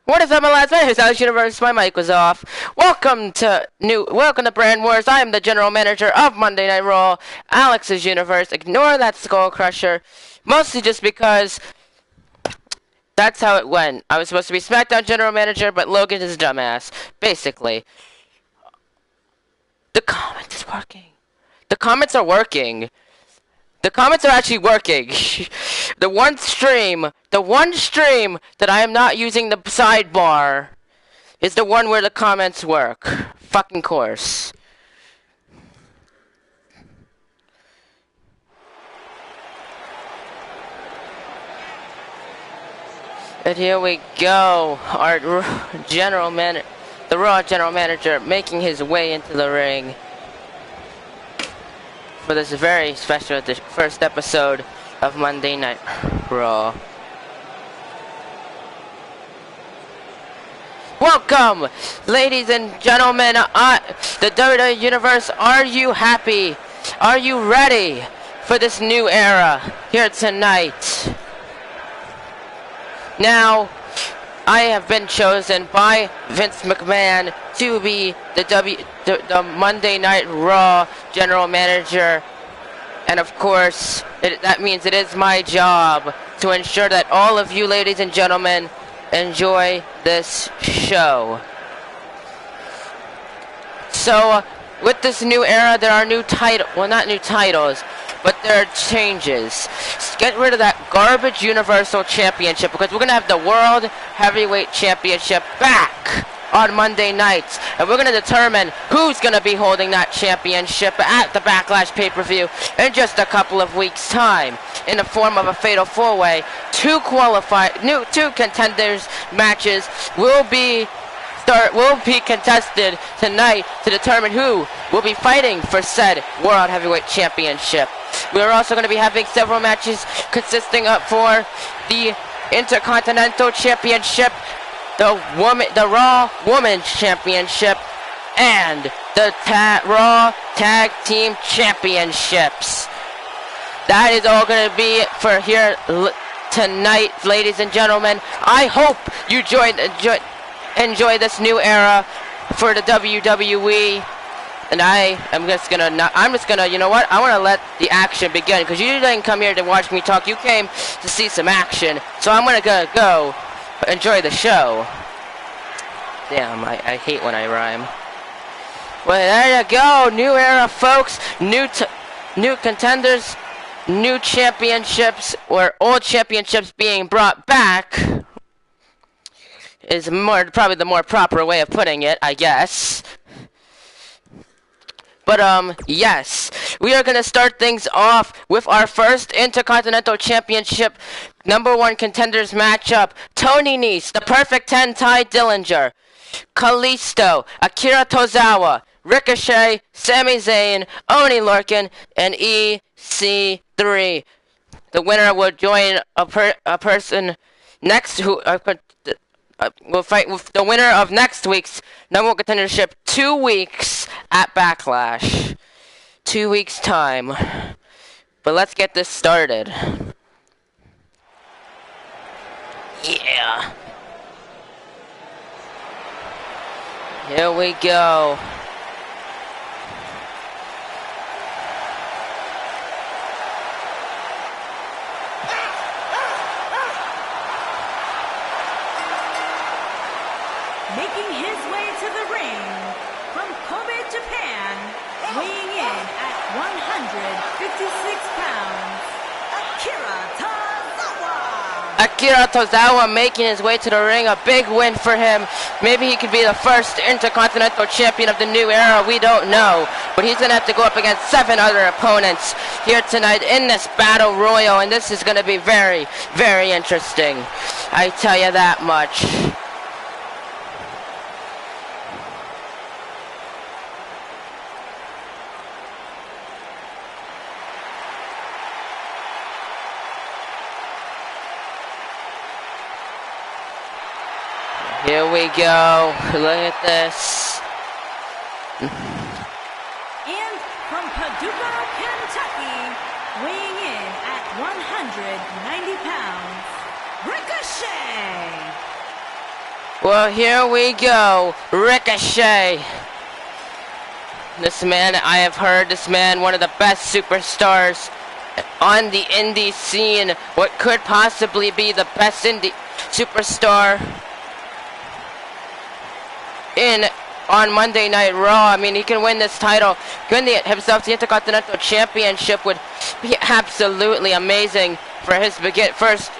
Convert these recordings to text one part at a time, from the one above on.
What is up, my lads? My name is AlexsUniverse. My mic was off. Welcome to Brand Wars. I am the general manager of Monday Night Raw, AlexsUniverse. Ignore that skull crusher, mostly just because that's how it went. I was supposed to be SmackDown general manager, but Logan is a dumbass. Basically, the comment is working. The comments are working. The comments are actually working. The one stream that I am not using the sidebar is the one where the comments work. Fucking course. And here we go. Our general manager, the Raw general manager, making his way into the ring for this very special first episode of Monday Night Raw. Welcome, ladies and gentlemen, the WWE Universe. Are you happy? Are you ready for this new era here tonight? Now, I have been chosen by Vince McMahon to be the Monday Night Raw general manager. And of course, that means it is my job to ensure that all of you, ladies and gentlemen, enjoy this show. So, with this new era, there are new titles. Well, not new titles, but there are changes. Get rid of that garbage Universal Championship, because we're going to have the World Heavyweight Championship back on Monday nights, and we're going to determine who's going to be holding that championship at the Backlash pay-per-view in just a couple of weeks' time, in the form of a fatal four-way. Two contenders matches will be contested tonight to determine who will be fighting for said World Heavyweight Championship. We are also going to be having several matches consisting of for the Intercontinental Championship, the Raw Women's Championship, and the Raw Tag Team Championships. That is all going to be for here tonight, ladies and gentlemen. I hope you enjoy this new era for the WWE. And I'm just gonna, you know what? I want to let the action begin, because you didn't come here to watch me talk. You came to see some action. So I'm gonna go enjoy the show. Damn, I hate when I rhyme. Well, there you go. New era, folks. New contenders, new championships, or old championships being brought back is probably the more proper way of putting it, I guess. But, yes, we are going to start things off with our first Intercontinental Championship #1 contenders matchup. Tony Nese, the Perfect 10, Ty Dillinger, Kalisto, Akira Tozawa, Ricochet, Sami Zayn, Oni Lorcan, and EC3. The winner will join a person next who will fight with the winner of next week's #1 contendership 2 weeks at Backlash. 2 weeks' time. But let's get this started. Yeah. Here we go. Making his way to the ring from Kobe, Japan, weighing in at 156 pounds, Akira Tozawa making his way to the ring. A big win for him. Maybe he could be the first Intercontinental Champion of the new era. We don't know. But he's going to have to go up against 7 other opponents here tonight in this Battle Royal. And this is going to be very, very interesting. I tell you that much. Here we go. Look at this. And from Paducah, Kentucky, weighing in at 190 pounds, Ricochet. Well, here we go. Ricochet. This man, I have heard this man, one of the best superstars on the indie scene. What could possibly be the best indie superstar on Monday Night Raw. I mean, he can win this title. Winning himself the Intercontinental Championship would be absolutely amazing for his first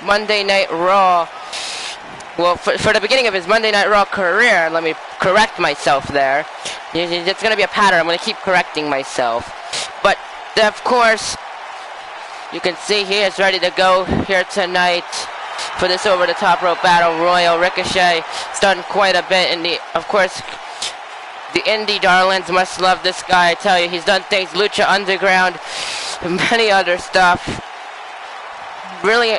Monday Night Raw. Well, for the beginning of his Monday Night Raw career, let me correct myself there. It's going to be a pattern. I'm going to keep correcting myself. But, of course, you can see he is ready to go here tonight for this over-the-top rope battle royal. Ricochet has done quite a bit. And, of course, the indie darlings must love this guy. I tell you, he's done things, Lucha Underground, and many other stuff. Really.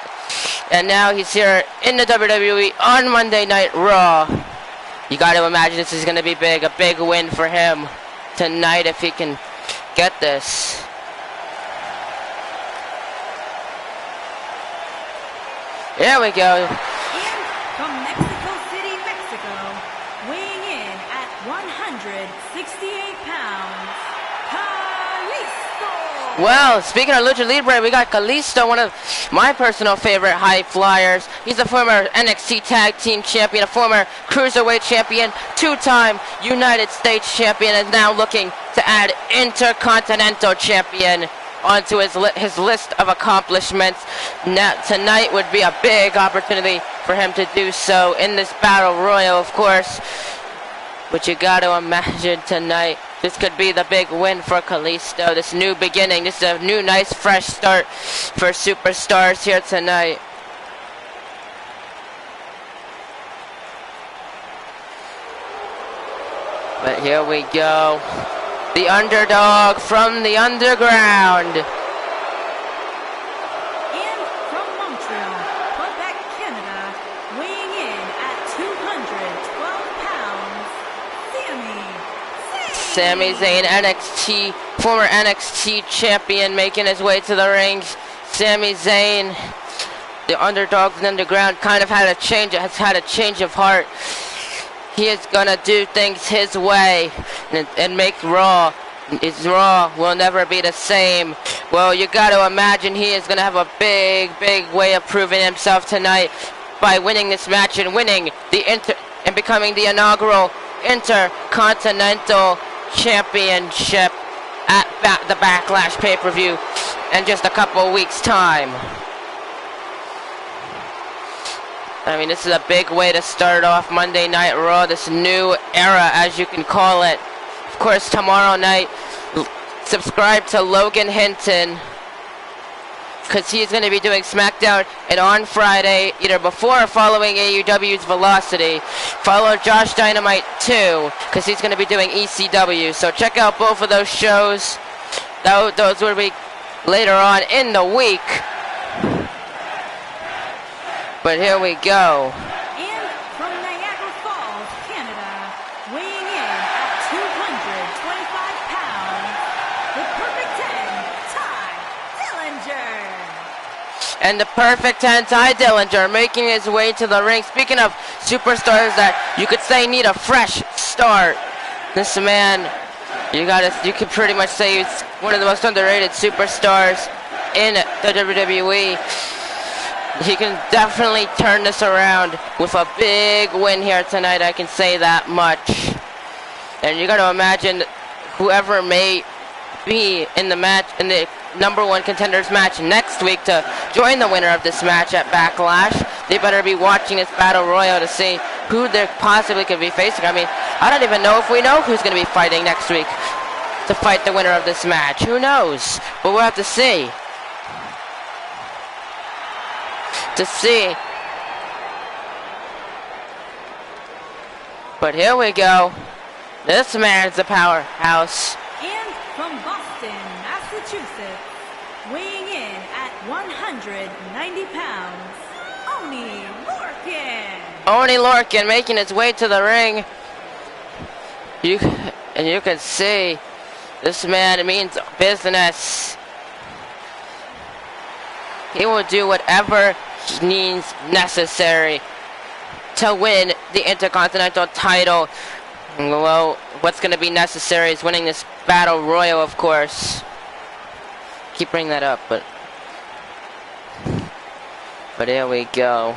And now he's here in the WWE on Monday Night Raw. You got to imagine this is going to be big. A big win for him tonight if he can get this. Here we go. And from Mexico City, Mexico, weighing in at 168 pounds, Kalisto. Well, speaking of Lucha Libre, we got Kalisto, one of my personal favorite high flyers. He's a former NXT Tag Team Champion, a former Cruiserweight Champion, two-time United States Champion, and now looking to add Intercontinental Champion onto his list of accomplishments. Now, tonight would be a big opportunity for him to do so in this Battle Royal, of course. But you got to imagine tonight, this could be the big win for Kalisto. This new beginning. This is a new, nice, fresh start for superstars here tonight. But here we go. The underdog from the underground. And from Montreal, Quebec, Canada, weighing in at 212 pounds, Sami Zayn, NXT, former NXT champion, making his way to the ring. Sami Zayn, the underdog from the underground, kind of has had a change of heart. He is gonna do things his way and make Raw. His Raw will never be the same. Well, you got to imagine he is gonna have a big, big way of proving himself tonight by winning this match and winning and becoming the inaugural Intercontinental Championship at the Backlash pay-per-view in just a couple weeks' time. I mean, this is a big way to start off Monday Night Raw, this new era, as you can call it. Of course, tomorrow night, subscribe to Logan Hinton, because he's going to be doing SmackDown, and on Friday, either before or following AEW's Velocity, follow Josh Dynamite too, because he's going to be doing ECW. So check out both of those shows. Those will be later on in the week. But here we go. And from Niagara Falls, Canada, weighing in at 225 pounds, the Perfect 10, Ty Dillinger. And the Perfect 10, Ty Dillinger, making his way to the ring. Speaking of superstars that you could say need a fresh start, this man, you could pretty much say he's one of the most underrated superstars in the WWE. He can definitely turn this around with a big win here tonight, I can say that much. And you got to imagine whoever may be in the match, in the #1 contenders match next week to join the winner of this match at Backlash, they better be watching this Battle Royal to see who they possibly could be facing. I mean, I don't even know if we know who's going to be fighting next week to fight the winner of this match. Who knows? But we'll have to see. But here we go. This man's a powerhouse. And from Boston, Massachusetts, weighing in at 190 pounds, Oni Lorcan. Oni Lorcan making his way to the ring. You can see this man means business. He will do whatever he needs necessary to win the Intercontinental title. Well, what's going to be necessary is winning this Battle Royal, of course. Keep bringing that up, but here we go.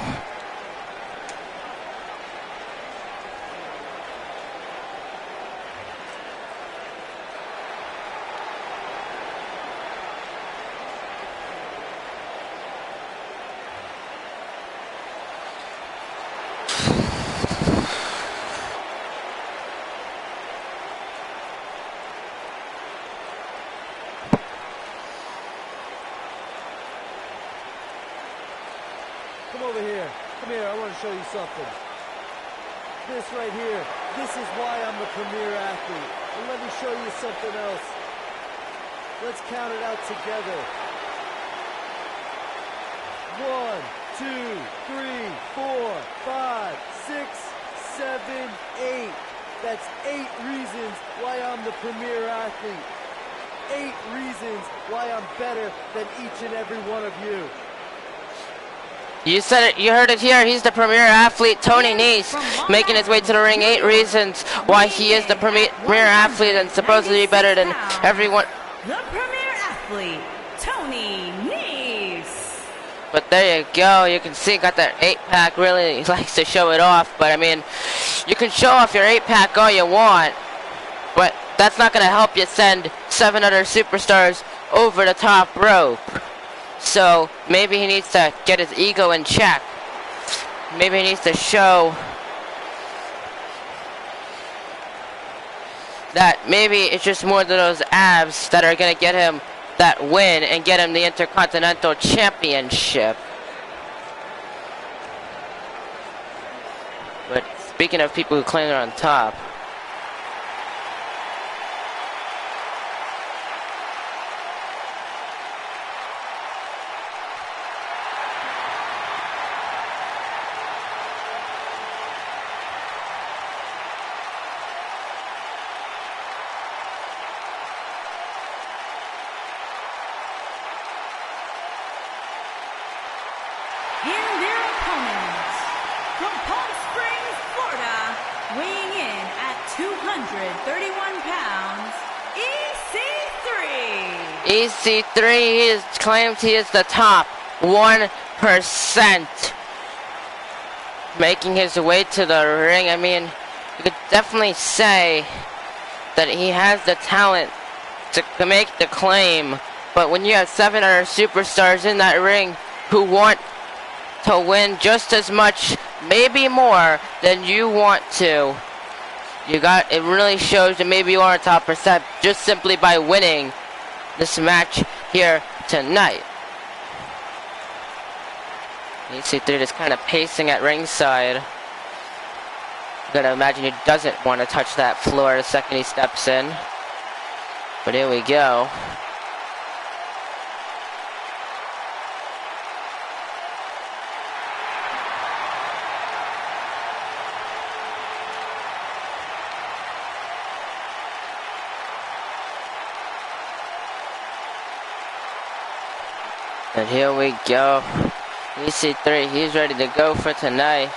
Come here, I want to show you something. This right here, this is why I'm the premier athlete. And let me show you something else. Let's count it out together. 1, 2, 3, 4, 5, 6, 7, 8. That's 8 reasons why I'm the premier athlete. 8 reasons why I'm better than each and every one of you. You said it, you heard it here. He's the premier athlete, Tony Nese, making his way to the ring. 8 reasons why he is the premier athlete and supposedly better than everyone. The premier athlete, Tony Nese. But there you go. You can see, got that 8-pack. Really likes to show it off. But I mean, you can show off your 8-pack all you want, but that's not going to help you send 7 other superstars over the top rope. So maybe he needs to get his ego in check. Maybe he needs to show that maybe it's just more than those abs that are going to get him that win and get him the Intercontinental Championship. But speaking of people who claim they're on top, And their opponents, from Palm Springs, Florida, weighing in at 231 pounds, EC3. EC3 claims he is the top 1%. Making his way to the ring. I mean, you could definitely say that he has the talent to make the claim. But when you have 7 other superstars in that ring who want to win just as much, maybe more, than you want to, it really shows that maybe you are on top percent just simply by winning this match here tonight. EC3 just kind of pacing at ringside. You gotta imagine he doesn't want to touch that floor the second he steps in. But here we go. And here we go. EC3, he's ready to go for tonight.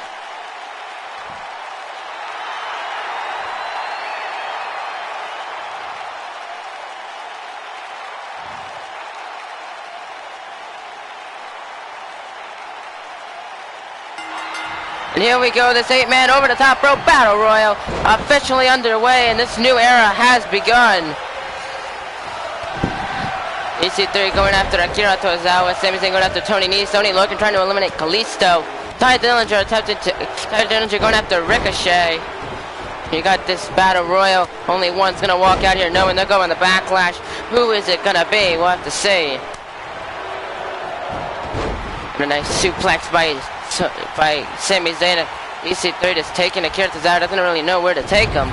And here we go, this 8-man over the top rope battle royal officially underway, and this new era has begun. EC3 going after Akira Tozawa, Sami Zayn going after Tony Nese, Tony Logan trying to eliminate Kalisto, Ty Dillinger going after Ricochet. You got this battle royal, only one's gonna walk out here knowing they're going to Backlash. Who is it gonna be? We'll have to see. And a nice suplex by Sami Zayn. EC3 just taking Akira Tozawa, doesn't really know where to take him.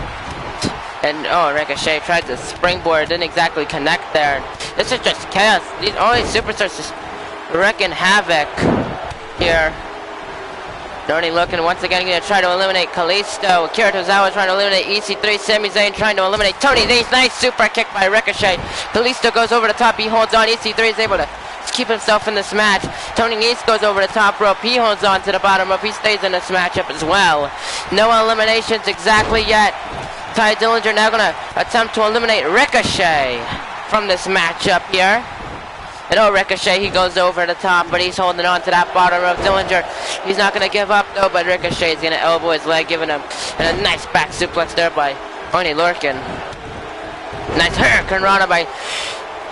And Ricochet tried to springboard, didn't exactly connect there. This is just chaos. All these superstars just wrecking havoc here. Tony looking once again going to try to eliminate Kalisto. Akira Tozawa trying to eliminate EC3. Sami Zayn trying to eliminate Tony Nese. Nice super kick by Ricochet. Kalisto goes over the top. He holds on. EC3 is able to keep himself in this match. Tony Nese goes over the top rope. He holds on to the bottom rope. He stays in this matchup as well. No eliminations exactly yet. Ty Dillinger now going to attempt to eliminate Ricochet from this matchup here. And oh, Ricochet, he goes over the top, but he's holding on to that bottom rope. Dillinger, he's not going to give up, though, but Ricochet is going to elbow his leg, giving him a nice back suplex there by Oney Lorcan. Nice Hurricane Rana by...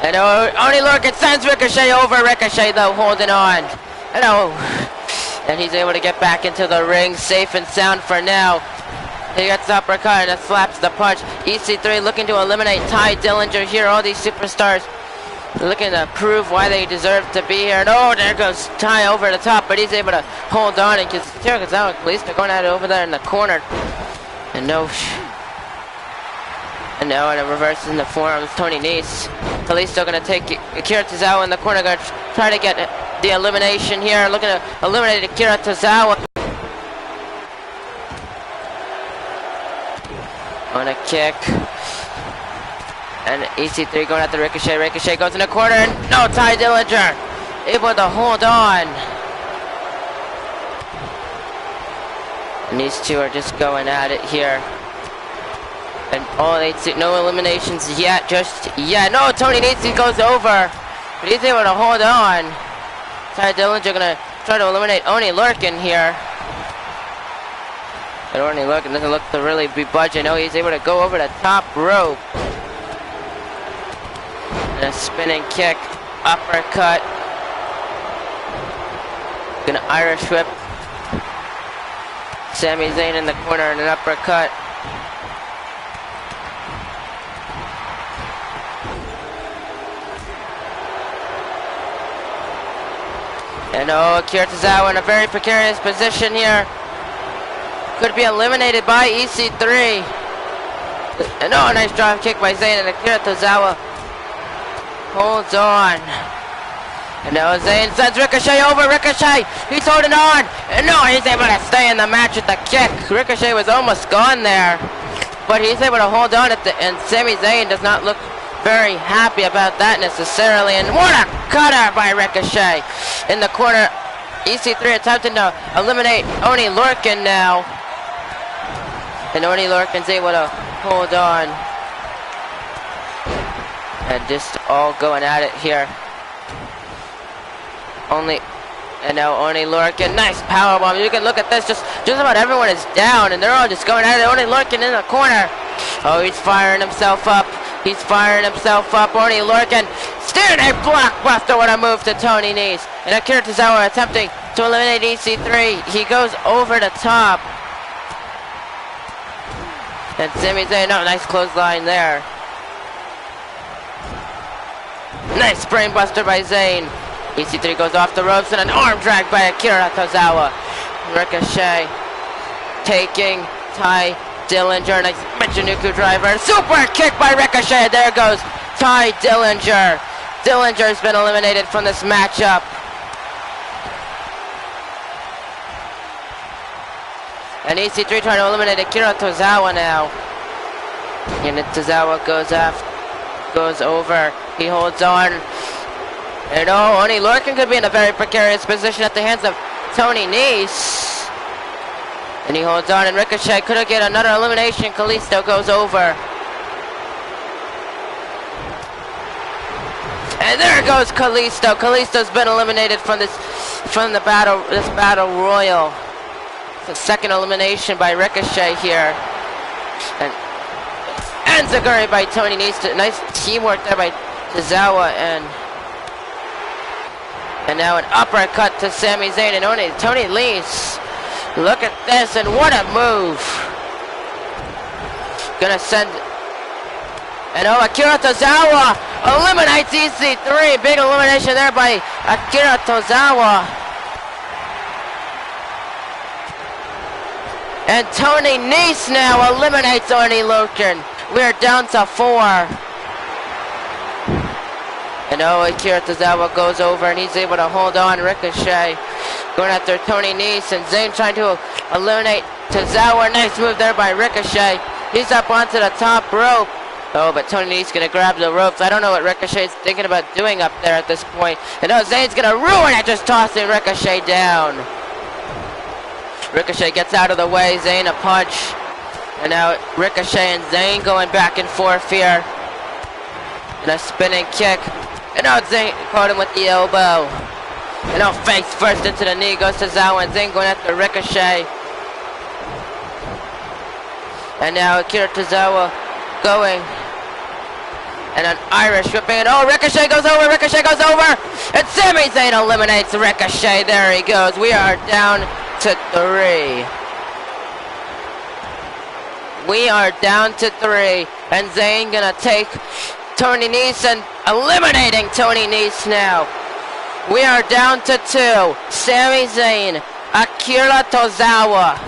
And Oney Lorcan sends Ricochet over. Ricochet, though, holding on. And and he's able to get back into the ring, safe and sound for now. He gets the uppercut and slaps the punch. EC3 looking to eliminate Ty Dillinger here. All these superstars looking to prove why they deserve to be here. And oh, there goes Ty over the top, but he's able to hold on. And Akira Tozawa and Kalisto going at it over there in the corner. And and now in a reverse in the forearms, Tony Nese. Kalisto going to take Akira Tozawa in the corner, going to try to get the elimination here. Looking to eliminate Akira Tozawa. On a kick. And EC3 going at the Ricochet. Ricochet goes in the corner. And no, Ty Dillinger able to hold on. And these two are just going at it here. And no eliminations yet, just yet. No, Tony Nese goes over. But he's able to hold on. Ty Dillinger going to try to eliminate Oney Lorcan here. And Oney Lorcan doesn't look to really be budging. Oh, he's able to go over the top rope. And a spinning kick, uppercut. Gonna Irish whip. Sami Zayn in the corner and an uppercut. And Akira Tozawa in a very precarious position here. Could be eliminated by EC3. And a nice drop kick by Zayn, and Akira Tozawa holds on. And now Zayn sends Ricochet over. Ricochet, he's holding on. And he's able to stay in the match with the kick. Ricochet was almost gone there, but he's able to hold on and Sami Zayn does not look very happy about that necessarily. And what a cutter by Ricochet in the corner. EC3 attempting to eliminate Oney Lorcan now. And Oney Lorcan's able to hold on. And just all going at it here. And now Oney Lorcan, nice powerbomb. You can look at this, just about everyone is down, and they're all just going at it. Oney Lorcan in the corner. Oh, he's firing himself up. He's firing himself up. Oney Lorcan, standing blockbuster with a move to Tony Nese. And Akira Tozawa attempting to eliminate EC3. He goes over the top. And Sami Zayn, nice clothesline there. Nice brainbuster by Zayn. EC3 goes off the ropes and an arm drag by Akira Tozawa. Ricochet taking Ty Dillinger. Nice Michinoku driver. Super kick by Ricochet. There goes Ty Dillinger. Dillinger's been eliminated from this matchup. And EC3 trying to eliminate Akira Tozawa now. And Tozawa goes over. He holds on. And Oney Lorcan could be in a very precarious position at the hands of Tony Nese. And he holds on, and Ricochet could get another elimination. Kalisto goes over. And there goes Kalisto. Kalisto's been eliminated from this battle royal. It's the second elimination by Ricochet here. And Enziguri by Tony Nese. Nice teamwork there by Tozawa and now an uppercut to Sami Zayn and Tony Nese. Look at this, and what a move. Gonna send... And Akira Tozawa eliminates EC3. Big elimination there by Akira Tozawa. And Tony Nese now eliminates Oney Lorcan. We're down to 4. And Akira Tozawa goes over and he's able to hold on. Ricochet going after Tony Nese, and Zayn trying to eliminate Tozawa. Nice move there by Ricochet. He's up onto the top rope. Oh, but Tony Nee's gonna grab the ropes. I don't know what Ricochet's thinking about doing up there at this point. And now Zayn's gonna ruin it, just tossing Ricochet down. Ricochet gets out of the way, Zayn a punch. And now Ricochet and Zayn going back and forth here. And a spinning kick. And now Zayn caught him with the elbow. And now face first into the knee goes to Tozawa, and Zayn going after Ricochet. And now Akira Tozawa going. And an Irish whipping it. Oh, Ricochet goes over, Ricochet goes over. And Sami Zayn eliminates Ricochet. There he goes. We are down to 3. We are down to 3. And Zayn gonna take Tony Nese and eliminating Tony Nese now. We are down to 2. Sami Zayn, Akira Tozawa.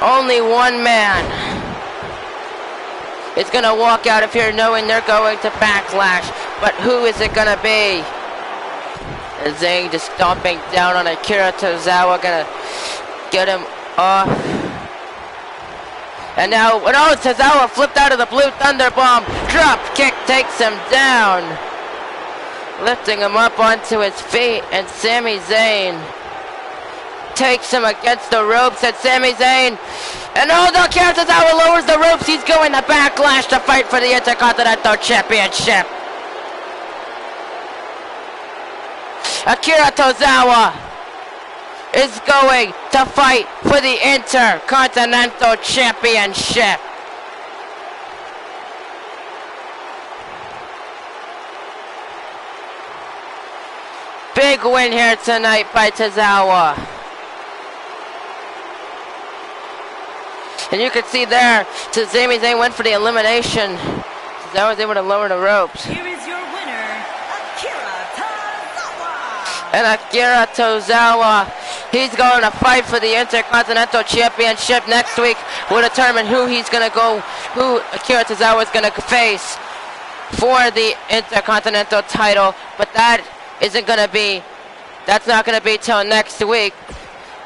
Only one man is going to walk out of here knowing they're going to Backlash. But who is it going to be? And Zayn just stomping down on Akira Tozawa. Going to get him off. And now, no, Tozawa flipped out of the Blue Thunder Bomb. Drop kick takes him down. Lifting him up onto his feet. And Sami Zayn takes him against the ropes at Sami Zayn. And oh, the Akira Tozawa lowers the ropes. He's going to Backlash to fight for the Intercontinental Championship. Akira Tozawa is going to fight for the Intercontinental Championship. Big win here tonight by Tozawa. And you can see there, Sami Zayn went for the elimination. Tozawa was able to lower the ropes. Here is your winner, Akira Tozawa. And Akira Tozawa, he's going to fight for the Intercontinental Championship next week. We'll determine who Akira Tozawa is going to face for the Intercontinental title. But that's not going to be till next week.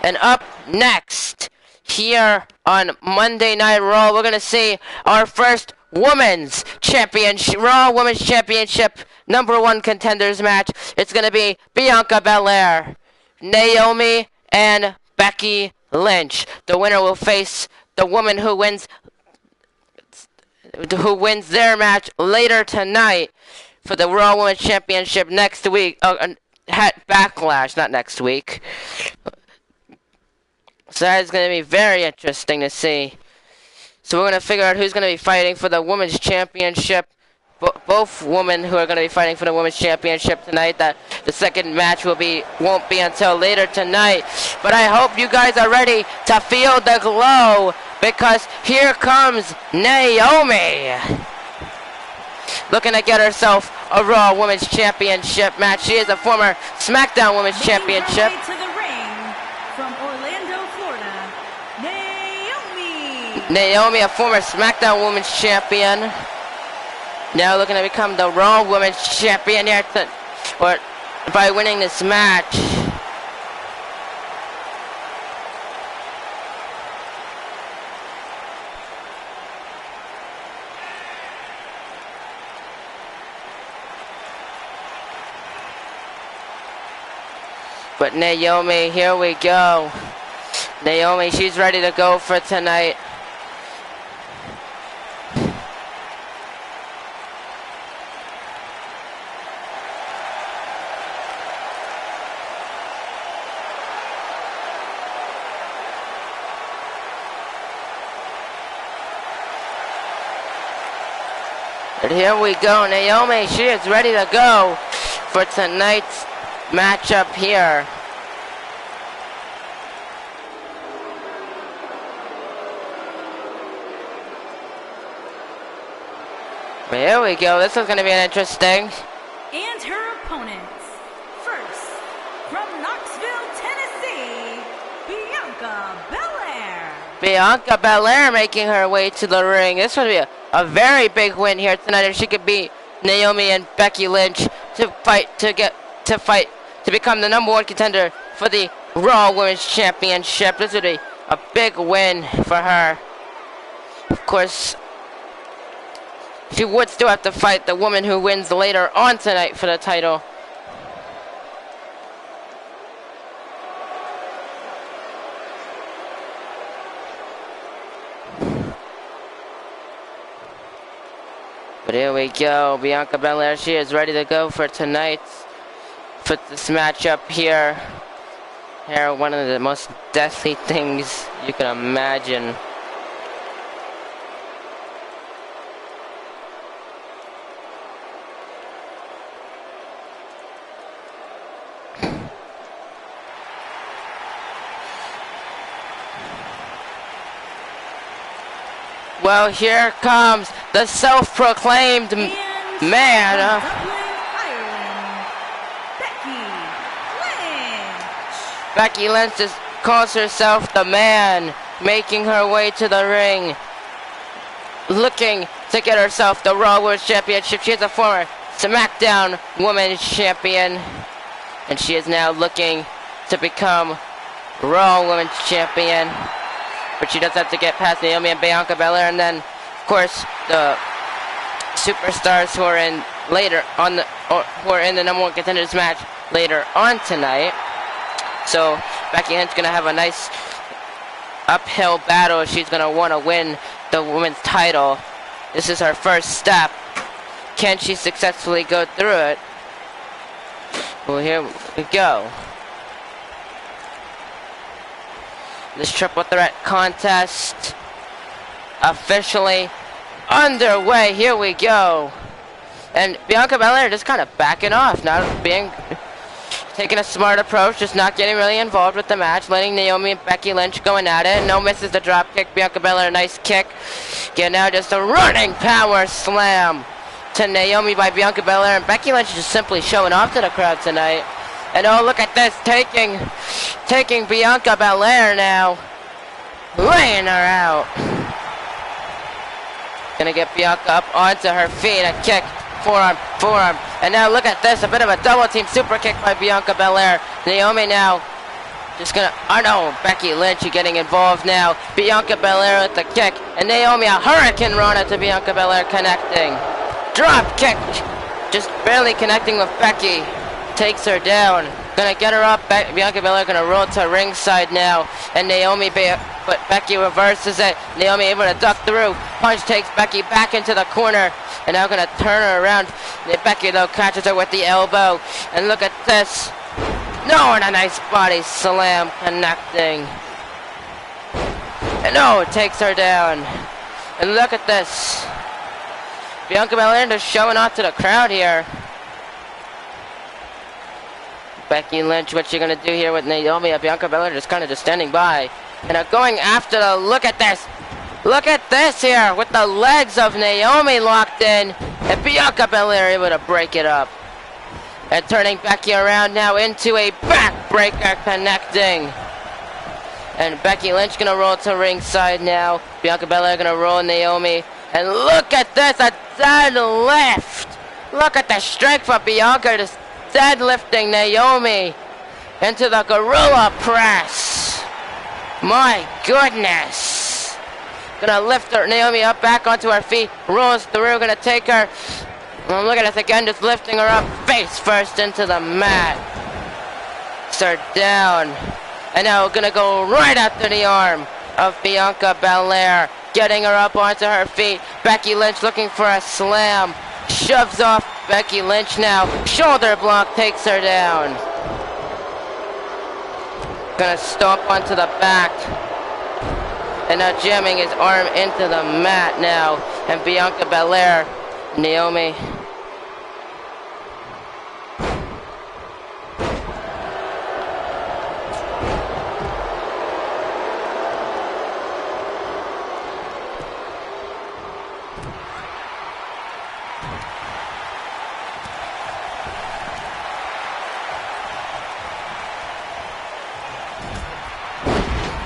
And up next, here on Monday Night Raw, we're going to see our first Women's Championship, Raw Women's Championship #1 contenders match. It's going to be Bianca Belair, Naomi, and Becky Lynch. The winner will face the woman who wins their match later tonight for the Raw Women's Championship next week. At Backlash, not next week. So that is going to be very interesting to see. So we're going to figure out who's going to be fighting for the Women's Championship. Both women who are going to be fighting for the Women's Championship tonight. The second match won't be until later tonight. But I hope you guys are ready to feel the glow, because here comes Naomi, looking to get herself a Raw Women's Championship match. She is a former SmackDown Women's Championship. To the ring from Orlando, Florida, Naomi. Naomi, a former SmackDown Women's Champion, now looking to become the Raw Women's Champion here by winning this match. But Naomi, here we go. Naomi, she's ready to go for tonight. And here we go, Naomi, she is ready to go for tonight's matchup here. Here we go, this is going to be interesting. And her opponents. First, from Knoxville, Tennessee, Bianca Belair. Bianca Belair making her way to the ring. This would be a very big win here tonight if she could beat Naomi and Becky Lynch to become the #1 contender for the Raw Women's Championship. This would be a big win for her. Of course, she would still have to fight the woman who wins later on tonight for the title. But here we go, Bianca Belair, she is ready to go for tonight, for this matchup here. Here, one of the most deathly things you can imagine. Well, here comes the self-proclaimed man. Ireland, Becky Lynch just calls herself the man, making her way to the ring, looking to get herself the Raw Women's Championship. She is a former SmackDown Women's Champion, and she is now looking to become Raw Women's Champion. But she does have to get past Naomi and Bianca Belair, and then, of course, the superstars who are in later on who are in the number one contenders match later on tonight. So Becky Lynch gonna have a nice uphill battle. She's gonna want to win the women's title. This is her first step. Can she successfully go through it? Well, here we go. This triple threat contest officially underway. Here we go. And Bianca Belair just kind of backing off, taking a smart approach, just not getting really involved with the match, letting Naomi and Becky Lynch going at it. No misses the drop kick. Bianca Belair, nice kick. Again, now just a running power slam to Naomi by Bianca Belair, and Becky Lynch just simply showing off to the crowd tonight. And oh, look at this, taking Bianca Belair now, laying her out. Gonna get Bianca up onto her feet, a kick, forearm, and now look at this, a bit of a double team super kick by Bianca Belair. Naomi now just gonna, oh no, Becky Lynch getting involved now. Bianca Belair with the kick, and Naomi a hurricane rana to Bianca Belair, connecting. Drop kick, just barely connecting with Becky. Takes her down. Gonna get her up. Bianca Belair gonna roll to ringside now. And but Becky reverses it. Naomi able to duck through. Punch takes Becky back into the corner. And now gonna turn her around. Becky though catches her with the elbow. And look at this. No, and a nice body slam connecting. And no, it takes her down. And look at this. Bianca Belair just showing off to the crowd here. Becky Lynch, what she gonna do here with Naomi? Bianca Belair just kind of just standing by. And going after the, look at this. Look at this here with the legs of Naomi locked in. And Bianca Belair able to break it up. And turning Becky around now into a backbreaker connecting. And Becky Lynch gonna roll to ringside now. Bianca Belair gonna roll Naomi. And look at this, a deadlift. Look at the strength of Bianca just deadlifting Naomi into the gorilla press. My goodness. Gonna lift her, Naomi up back onto her feet. Rolls through, gonna take her. And look at this again, just lifting her up face first into the mat. Her down. And now gonna go right after the arm of Bianca Belair. Getting her up onto her feet. Becky Lynch looking for a slam. Shoves off Becky Lynch now. Shoulder block takes her down. Gonna stomp onto the back. And now jamming his arm into the mat now. And Bianca Belair, Naomi.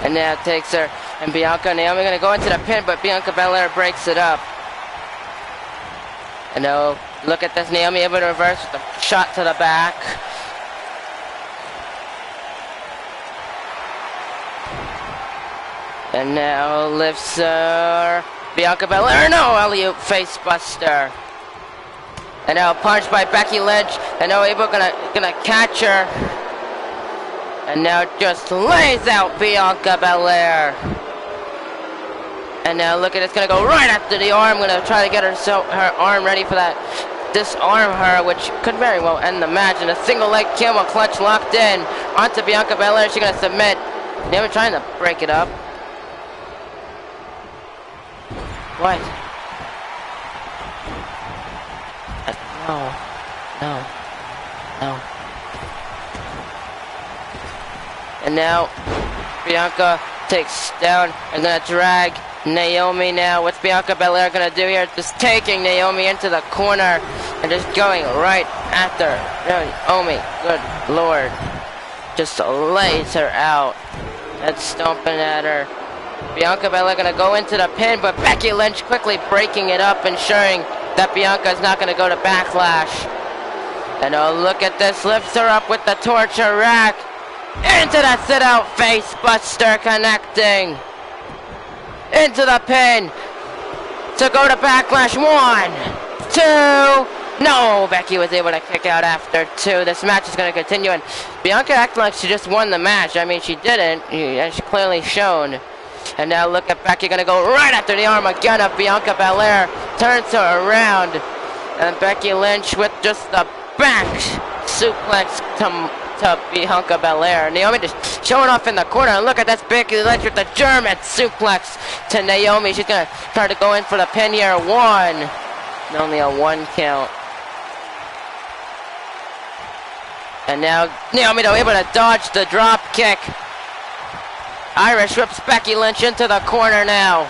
And now takes her, and Bianca and Naomi gonna go into the pin, but Bianca Belair breaks it up. And now, look at this, Naomi able to reverse with a shot to the back. And now lifts her Bianca Belair, no, alley-oop face buster. And now punch by Becky Lynch, and now Abel gonna catch her. And now just lays out Bianca Belair. And now look at it's gonna go right after the arm, gonna try to get her arm ready for that. Disarm her, which could very well end the match. And a single leg camel clutch locked in onto Bianca Belair. She's gonna submit. Never trying to break it up. What? No. And now Bianca takes down and gonna drag Naomi now. What's Bianca Belair gonna do here? Just taking Naomi into the corner and just going right after Naomi. Good lord. Just lays her out. And stomping at her. Bianca Belair gonna go into the pin, but Becky Lynch quickly breaking it up, ensuring that Bianca is not gonna go to Backlash. And oh, look at this, lifts her up with the torture rack. Into the sit-out face buster, connecting. Into the pin. To go to Backlash, 1, 2. No, Becky was able to kick out after 2. This match is going to continue, and Bianca acted like she just won the match. I mean, she didn't, as she clearly shown. And now look at Becky, going to go right after the arm again of Bianca Belair. Turns her around, and Becky Lynch with just the back suplex to Bianca Belair. Naomi just showing off in the corner. And look at this Becky Lynch with the German suplex to Naomi. She's going to try to go in for the pin here. 1. Only a 1 count. And now Naomi though able to dodge the drop kick. Irish whips Becky Lynch into the corner now.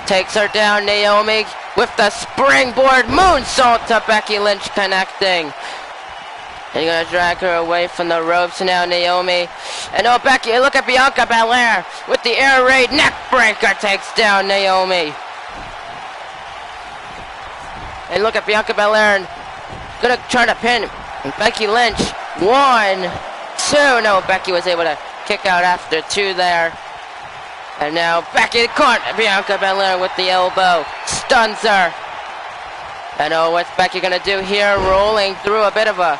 Takes her down, Naomi with the springboard moonsault to Becky Lynch, connecting. And you're gonna drag her away from the ropes now, Naomi. And oh, Becky, look at Bianca Belair with the air raid neck breaker, takes down Naomi. And look at Bianca Belair and gonna try to pin Becky Lynch. 1, 2. No, Becky was able to kick out after 2 there. And now Becky caught Bianca Belair with the elbow. Stuns her. And oh, what's Becky gonna do here? Rolling through a bit of a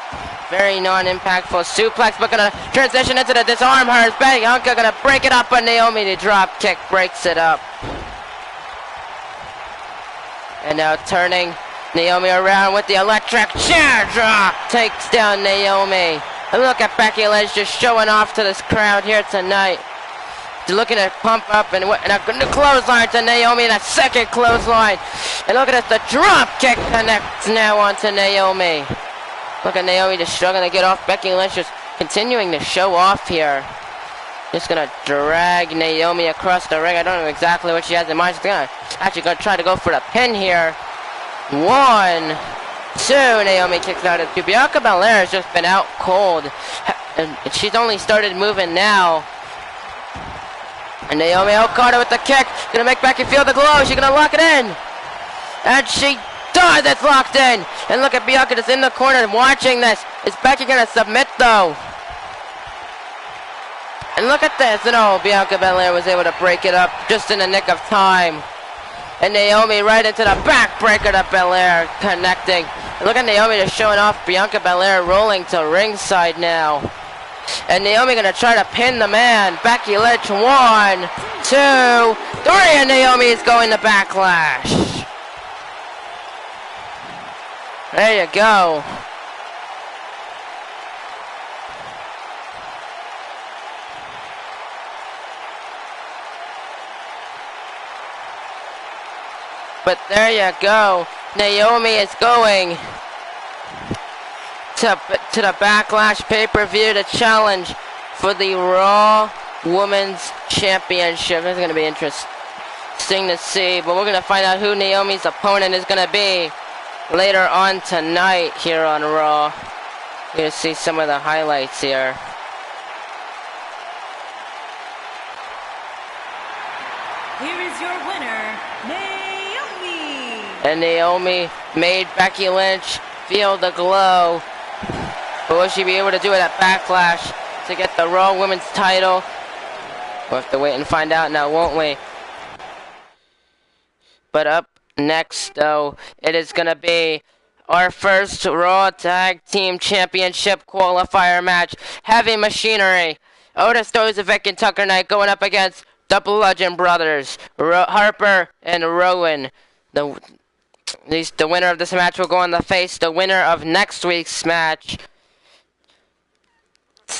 very non-impactful suplex, but gonna transition into the disarm her. Bianca gonna break it up, but Naomi, the drop kick breaks it up. And now turning Naomi around with the electric chair drop. Takes down Naomi. And look at Becky Lynch just showing off to this crowd here tonight. Looking to pump up and a clothesline to Naomi, and a second clothesline. And look at this, the drop kick connects now onto Naomi. Look at Naomi just struggling to get off. Becky Lynch just continuing to show off here. Just gonna drag Naomi across the ring. I don't know exactly what she has in mind. She's gonna try to go for the pin here. 1, 2. Naomi kicks out at 2. Bianca Belair has just been out cold. And she's only started moving now. And Naomi caught her with the kick. Gonna make Becky feel the glow. She's gonna lock it in. And she does. It's locked in. And look at Bianca just in the corner watching this. Is Becky gonna submit though? And look at this. And oh, Bianca Belair was able to break it up just in the nick of time. And Naomi right into the backbreaker to Belair, connecting. And look at Naomi just showing off. Bianca Belair rolling to ringside now. And Naomi gonna try to pin the man. Becky Lynch, 1, 2, 3, and Naomi is going to Backlash. There you go. But there you go. Naomi is going to the Backlash pay-per-view to challenge for the Raw Women's Championship. It's going to be interesting to see, but we're going to find out who Naomi's opponent is going to be later on tonight here on Raw. You're going to see some of the highlights here. Here is your winner, Naomi. And Naomi made Becky Lynch feel the glow. But will she be able to do it at Backlash to get the Raw Women's title? We'll have to wait and find out now, won't we? But up next, though, it is going to be our first Raw Tag Team Championship qualifier match. Heavy Machinery, Otis Dozovic and Tucker Knight going up against the Bludgeon Brothers, Harper and Rowan. The winner of this match will go on to face the winner of next week's match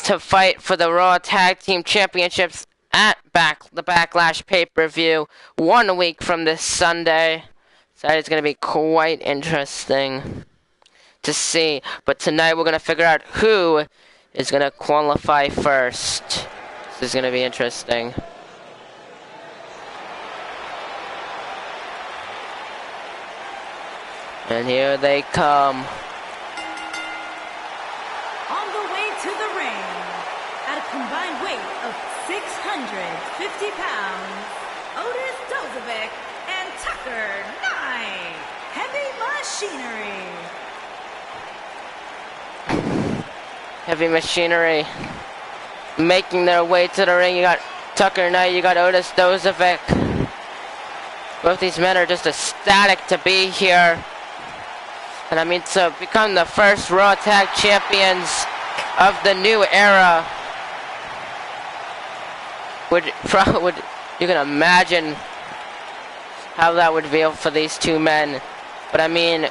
to fight for the Raw Tag Team Championships at the Backlash pay-per-view 1 week from this Sunday. So that is going to be quite interesting to see. But tonight we're going to figure out who is going to qualify first. This is going to be interesting. And here they come. On the way to the ring, at a combined weight of 650 pounds, Otis Dozovic and Tucker Knight, Heavy Machinery. Heavy Machinery making their way to the ring. You got Tucker Knight, you got Otis Dozovic. Both these men are just ecstatic to be here. And I mean, to become the first Raw Tag Champions of the new era. You can imagine how that would feel for these two men. But I mean,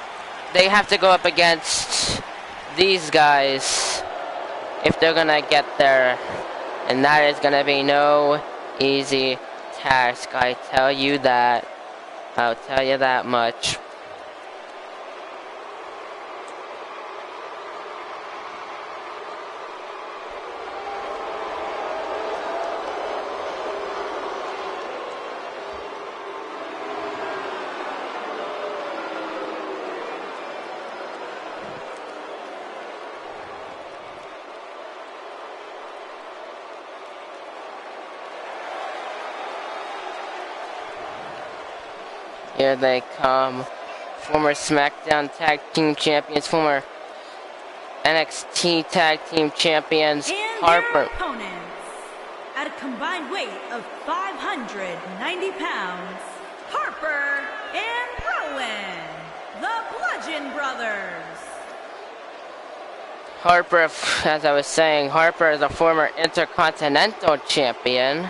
they have to go up against these guys if they're gonna get there. And that is gonna be no easy task, I tell you that. I'll tell you that much. Here they come. Former SmackDown Tag Team Champions, former NXT Tag Team Champions, And Harper. their opponents, at a combined weight of 590 pounds, Harper and Rowan, the Bludgeon Brothers. Harper, as I was saying, Harper is a former Intercontinental Champion.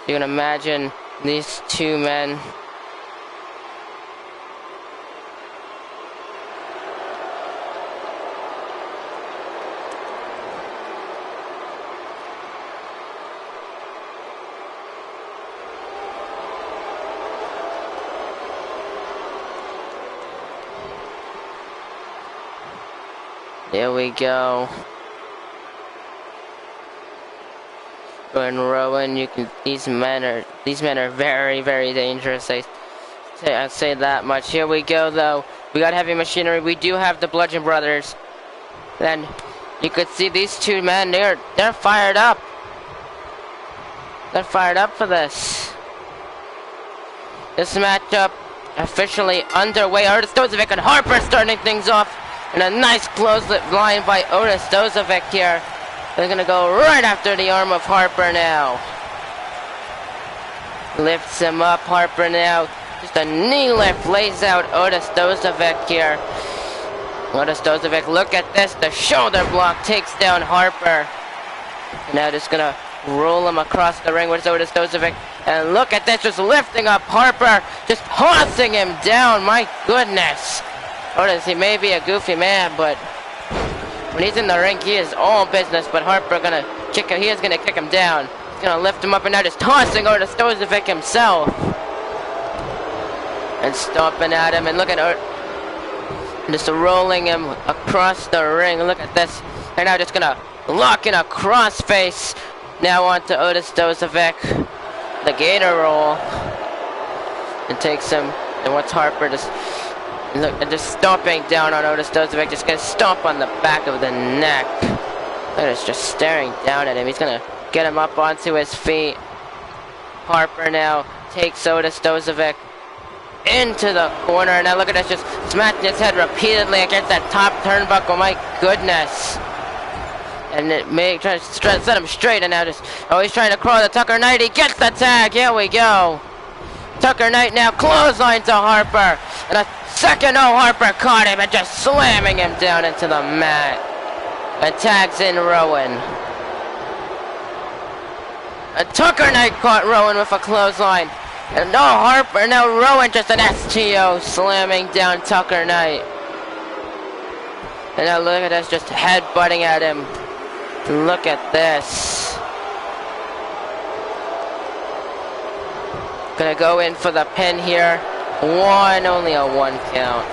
You can imagine these two men. There we go. And Rowan, these men are very, very dangerous. I say that much. Here we go, though. We got Heavy Machinery. We do have the Bludgeon Brothers. And you could see these two men. They're fired up. They're fired up for this. This matchup officially underway. Otis Dozovic and Harper starting things off. And a nice close line by Otis Dozovic here. They're going to go right after the arm of Harper now. Lifts him up, Harper now. Just a knee lift, lays out Otis Dozovic here. Otis Dozovic, look at this. The shoulder block takes down Harper. And now just going to roll him across the ring with Otis Dozovic. And look at this, just lifting up Harper. Just tossing him down, my goodness. Otis, he may be a goofy man, but when he's in the ring, he is all business. But Harper gonna kick him. He is gonna kick him down. He's gonna lift him up and now just tossing Otis Dozovic himself and stomping at him. And look at just rolling him across the ring. Look at this. They're now just gonna lock in a crossface now onto Otis Dozovic. The Gator roll and takes him. And what's Harper just? Look, and just stomping down on Otis Dozovic, just gonna stomp on the back of the neck. Otis just staring down at him. He's gonna get him up onto his feet. Harper now takes Otis Dozovic into the corner. Now look at this, just smacking his head repeatedly against that top turnbuckle. My goodness. And it may try to set him straight, and now just, oh, he's trying to crawl to Tucker Knight. He gets the tag. Here we go. Tucker Knight now clothesline to Harper. And a second, oh, Harper caught him and just slamming him down into the mat. And tags in Rowan. And Tucker Knight caught Rowan with a clothesline. And no, Harper, now Rowan just an STO slamming down Tucker Knight. And now look at this, just headbutting at him. Look at this. Gonna go in for the pin here. Only a 1 count.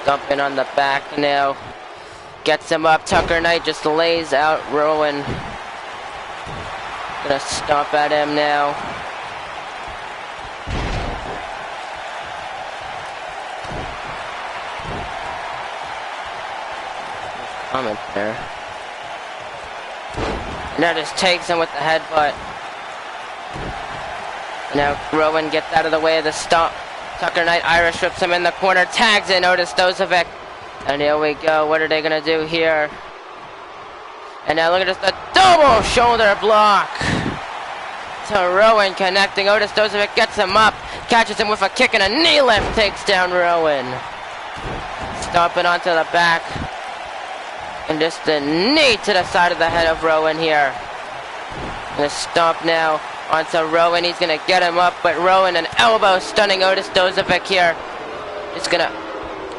Dumping on the back now. Gets him up. Tucker Knight just lays out Rowan. Gonna stomp at him now. Comment there. Now just takes him with the headbutt. Now Rowan gets out of the way of the stomp. Tucker Knight Irish whips him in the corner, tags in Otis Dozovic. And here we go. What are they gonna do here? And now look at this, the double shoulder block. So Rowan connecting. Otis Dozovic gets him up, catches him with a kick and a knee lift, takes down Rowan. Stomping onto the back. And just a knee to the side of the head of Rowan here. Gonna stomp now onto Rowan. He's gonna get him up, but Rowan an elbow stunning Otis Dozovic here. Just gonna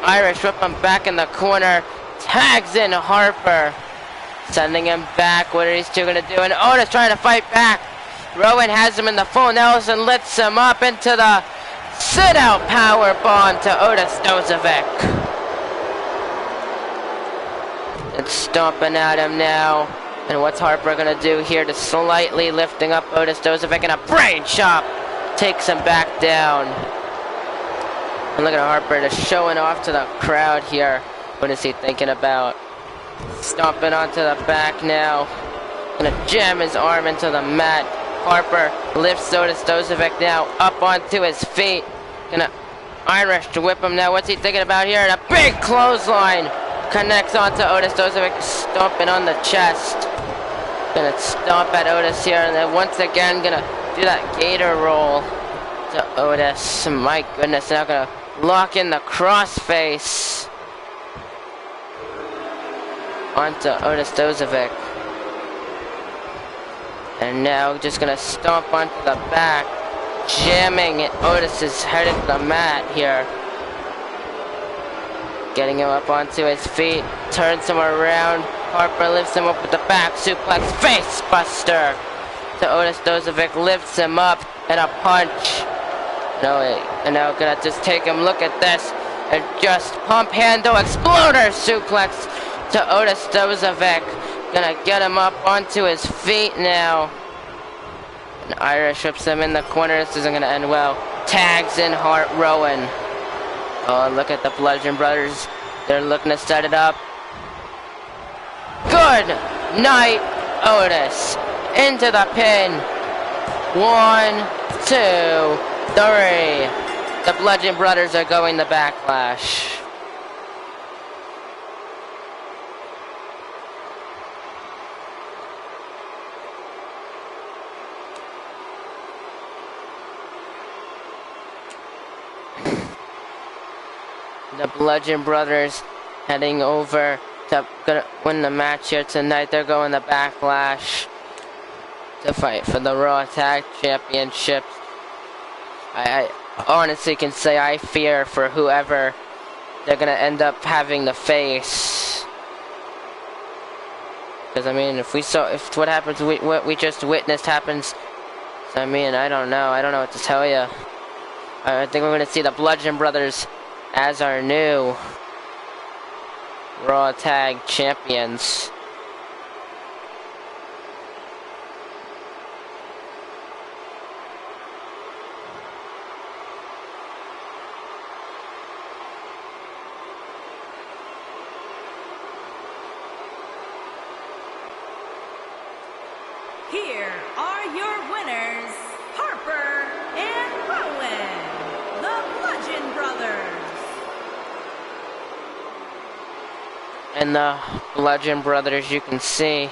Irish whip him back in the corner. Tags in Harper. Sending him back. What are these two gonna do? And Otis trying to fight back. Rowan has him in the full Nelson, lifts him up into the sit-out powerbomb to Otis Dozovic. It's stomping at him now. And what's Harper gonna do here to slightly lifting up Otis Dozovic, and a brain chop takes him back down. And look at Harper just showing off to the crowd here. What is he thinking about? Stomping onto the back now. Gonna jam his arm into the mat. Harper lifts Otis Dozovic now up onto his feet. Gonna Irish to whip him now. What's he thinking about here? And a big clothesline connects onto Otis Dozovic, stomping on the chest. Gonna stomp at Otis here, and then once again gonna do that gator roll to Otis. My goodness, now gonna lock in the crossface onto Otis Dozovic. And now just gonna stomp onto the back, jamming Otis's head into the mat here. Getting him up onto his feet, turns him around. Harper lifts him up with the back suplex, face buster to Otis Dozovic, lifts him up, and a punch. No, and now gonna just take him, look at this, and just pump handle exploder suplex to Otis Dozovic. Gonna get him up onto his feet now. And Irish whips him in the corner. This isn't gonna end well. Tags in Rowan. Oh, look at the Bludgeon Brothers. They're looking to set it up. Good night, Otis. Into the pin. 1, 2, 3. The Bludgeon Brothers are going to Backlash. The Bludgeon Brothers heading over to gonna win the match here tonight. They're going to Backlash to fight for the Raw Tag Championships. I honestly can say I fear for whoever they're gonna end up having to face. Because I mean, if what happens, what we just witnessed happens, I mean, I don't know what to tell you. I think we're gonna see the Bludgeon Brothers as our new Raw Tag Champions. Here are your winners, Harper and Rowan, the Bludgeon Brothers. and the Bludgeon Brothers, you can see,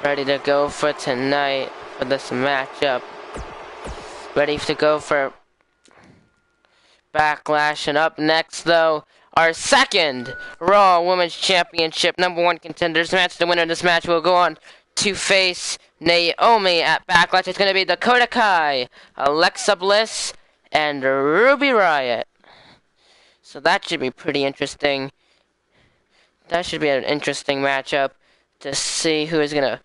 ready to go for tonight for this matchup. Ready to go for Backlash. And up next, though, our second Raw Women's Championship #1 contenders match. The winner of this match will go on to face Naomi at Backlash. It's going to be Dakota Kai, Alexa Bliss, and Ruby Riott. So that should be pretty interesting. That should be an interesting matchup to see who is going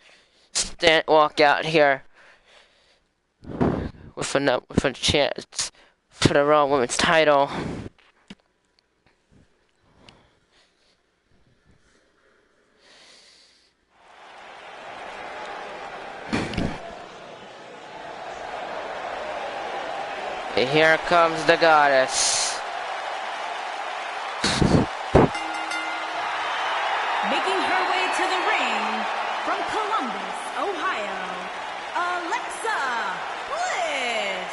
to walk out here with a chance for the Raw Women's title. Here comes the goddess. Making her way to the ring from Columbus, Ohio, Alexa Bliss.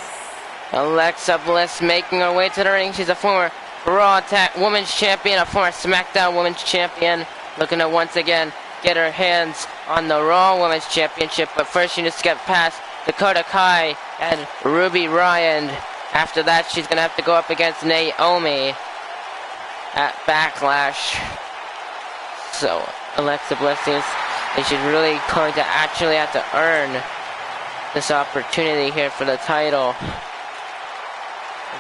Alexa Bliss making her way to the ring. She's a former Raw Women's Champion, a former SmackDown Women's Champion, looking to once again get her hands on the Raw Women's Championship. But first she needs to get past Dakota Kai and Ruby Riott. After that, she's going to have to go up against Naomi at Backlash. So, Alexa Bliss is she's really going to actually have to earn this opportunity here for the title.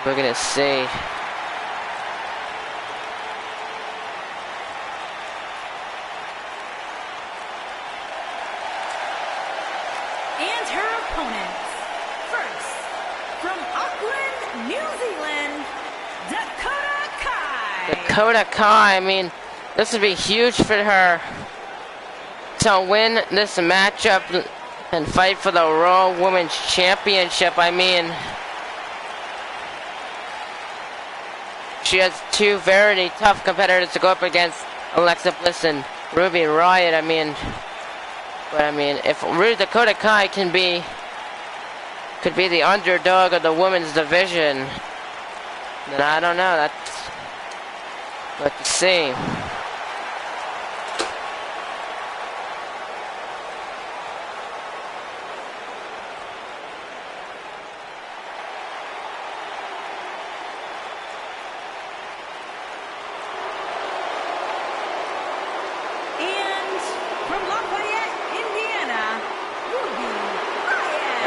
We're going to see. And her opponents. First, from Auckland, New Zealand, Dakota Kai. Dakota Kai, I mean, this would be huge for her to win this matchup and fight for the Raw Women's Championship. I mean, she has two very tough competitors to go up against, Alexa Bliss and Ruby Riott. I mean, if Dakota Kai could be the underdog of the women's division, then I don't know. That's what to see.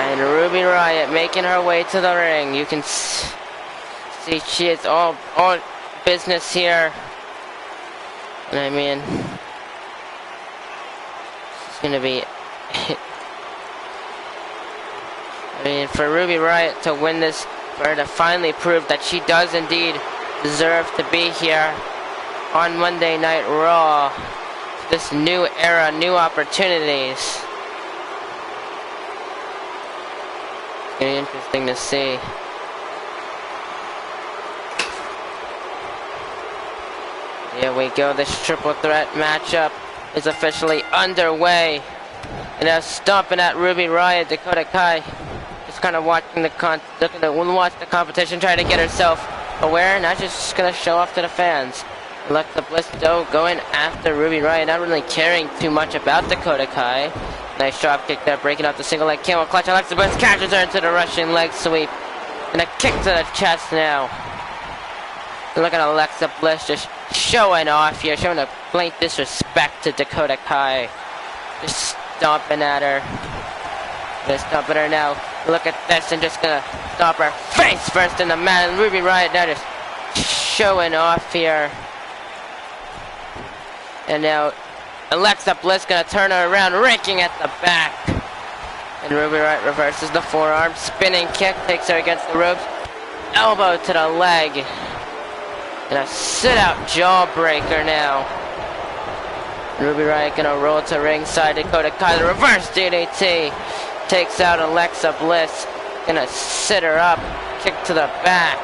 And Ruby Riott making her way to the ring. You can see she is all business here. And I mean, it's going to be... I mean, for Ruby Riott to win this, for her to finally prove that she does indeed deserve to be here on Monday Night Raw. This new era, new opportunities. Very interesting to see. Here we go. This triple threat matchup is officially underway. And now stomping at Ruby Riott, Dakota Kai just kind of watching looking to watch the competition, trying to get herself aware. Now she's just gonna show off to the fans. Alexa Bliss though going after Ruby Riott, not really caring too much about Dakota Kai. Nice drop kick there, breaking out the single leg camel clutch. Alexa Bliss catches her into the Russian leg sweep. And a kick to the chest now. Look at Alexa Bliss just showing off here, showing a blatant disrespect to Dakota Kai. Just stomping at her. Just stomping her now. Look at this, and just gonna stomp her face first in the mat. And Ruby Riott now just showing off here. And now Alexa Bliss gonna turn her around, raking at the back. And Ruby Riott reverses the forearm, spinning kick, takes her against the ropes. Elbow to the leg. And a sit-out jawbreaker now. Ruby Riott gonna roll to ringside. Dakota Kai, the reverse DDT. Takes out Alexa Bliss. Gonna sit her up, kick to the back.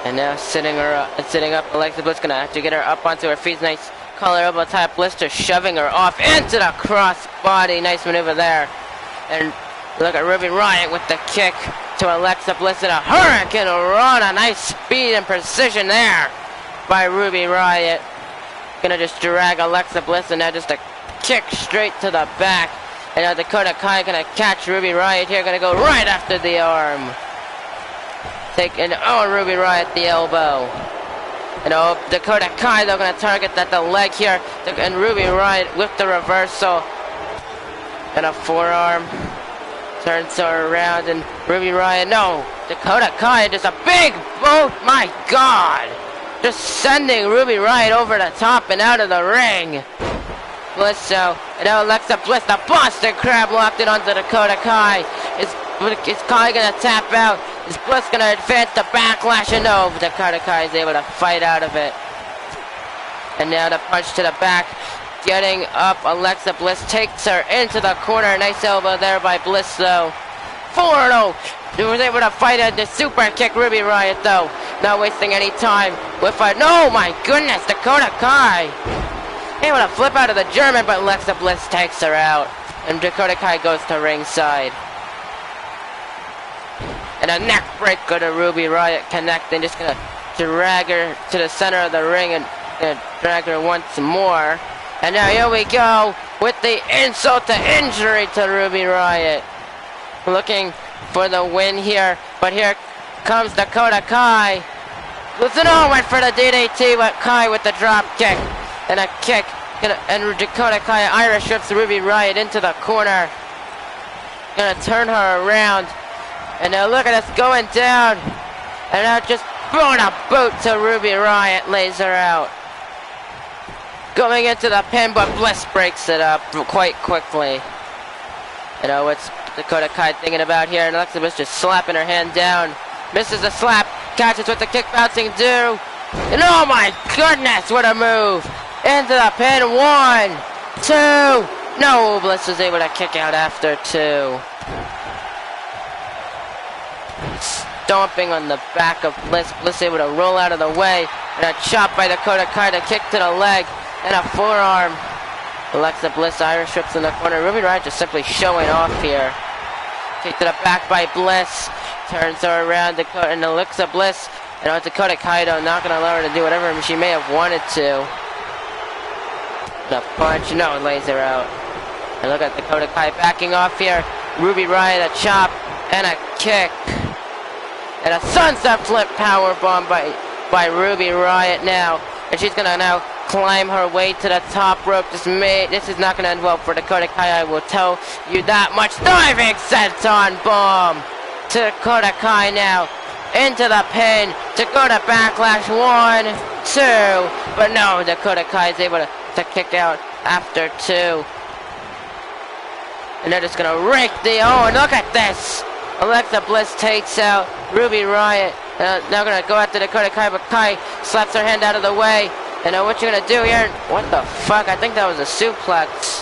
And now sitting up, Alexa Bliss gonna have to get her up onto her feet. Nice collar elbow tie, Blister shoving her off into the cross body. Nice maneuver there. And look at Ruby Riott with the kick to Alexa Bliss in a hurricane run. A nice speed and precision there. by Ruby Riott. Gonna just drag Alexa Bliss, and now just a kick straight to the back. And now Dakota Kai gonna catch Ruby Riott here, gonna go right after the arm. Ruby Riott the elbow. And Dakota Kai though gonna target at the leg here. And Ruby Riott with the reversal. And a forearm. Turns her around, and Ruby Riott, no! Dakota Kai, just a big boot, my God! Just sending Ruby Riott over the top and out of the ring. Bliss, so, and now Alexa Bliss, the Boston Crab locked it onto Dakota Kai. Is Kai gonna tap out? Is Bliss gonna advance the backlash? And no, Dakota Kai is able to fight out of it. And now the punch to the back. Getting up, Alexa Bliss takes her into the corner. Nice elbow there by Bliss, though. 4-0. She was able to fight at the super kick. Ruby Riott, though, not wasting any time with a... No, my goodness, Dakota Kai. Able to flip out of the German, but Alexa Bliss takes her out. And Dakota Kai goes to ringside. And a neck breaker to Ruby Riott connecting. Just going to drag her to the center of the ring and drag her once more. And now here we go with the insult to injury to Ruby Riott. Looking for the win here, but here comes Dakota Kai. Listen, went for the DDT, but Kai with the drop kick. And a kick, and Dakota Kai Irish whips Ruby Riott into the corner. Gonna turn her around. And now look at this going down. And now just throwing a boot to Ruby Riott, lays her out. Going into the pin, but Bliss breaks it up quite quickly. You know, what's Dakota Kai thinking about here? And Alexa Bliss just slapping her hand down. Misses the slap, catches with the kick bouncing due. And oh my goodness, what a move! Into the pin, 1, 2. No, Bliss was able to kick out after 2. Stomping on the back of Bliss. Bliss able to roll out of the way. And a chop by Dakota Kai to kick to the leg. And a forearm. Alexa Bliss Irish whips in the corner. Ruby Riott just simply showing off here. Kick to the back by Bliss. Turns her around. And Alexa Bliss. And Dakota Kai not going to allow her to do whatever she may have wanted to. The punch. No, it lays her out. And look at Dakota Kai backing off here. Ruby Riott a chop. And a kick. And a sunset flip powerbomb by Ruby Riott now. And she's going to now climb her way to the top rope. This is not going to end well for Dakota Kai, I will tell you that much. Diving senton bomb to Dakota Kai now. Into the pin to go to backlash. 1, 2. But no, Dakota Kai is able to kick out after 2. And they're just going to rake the... Oh, and look at this. Alexa Bliss takes out Ruby Riott. Now going to go after Dakota Kai, but Kai slaps her hand out of the way. And what you're going to do here? What the fuck? I think that was a suplex.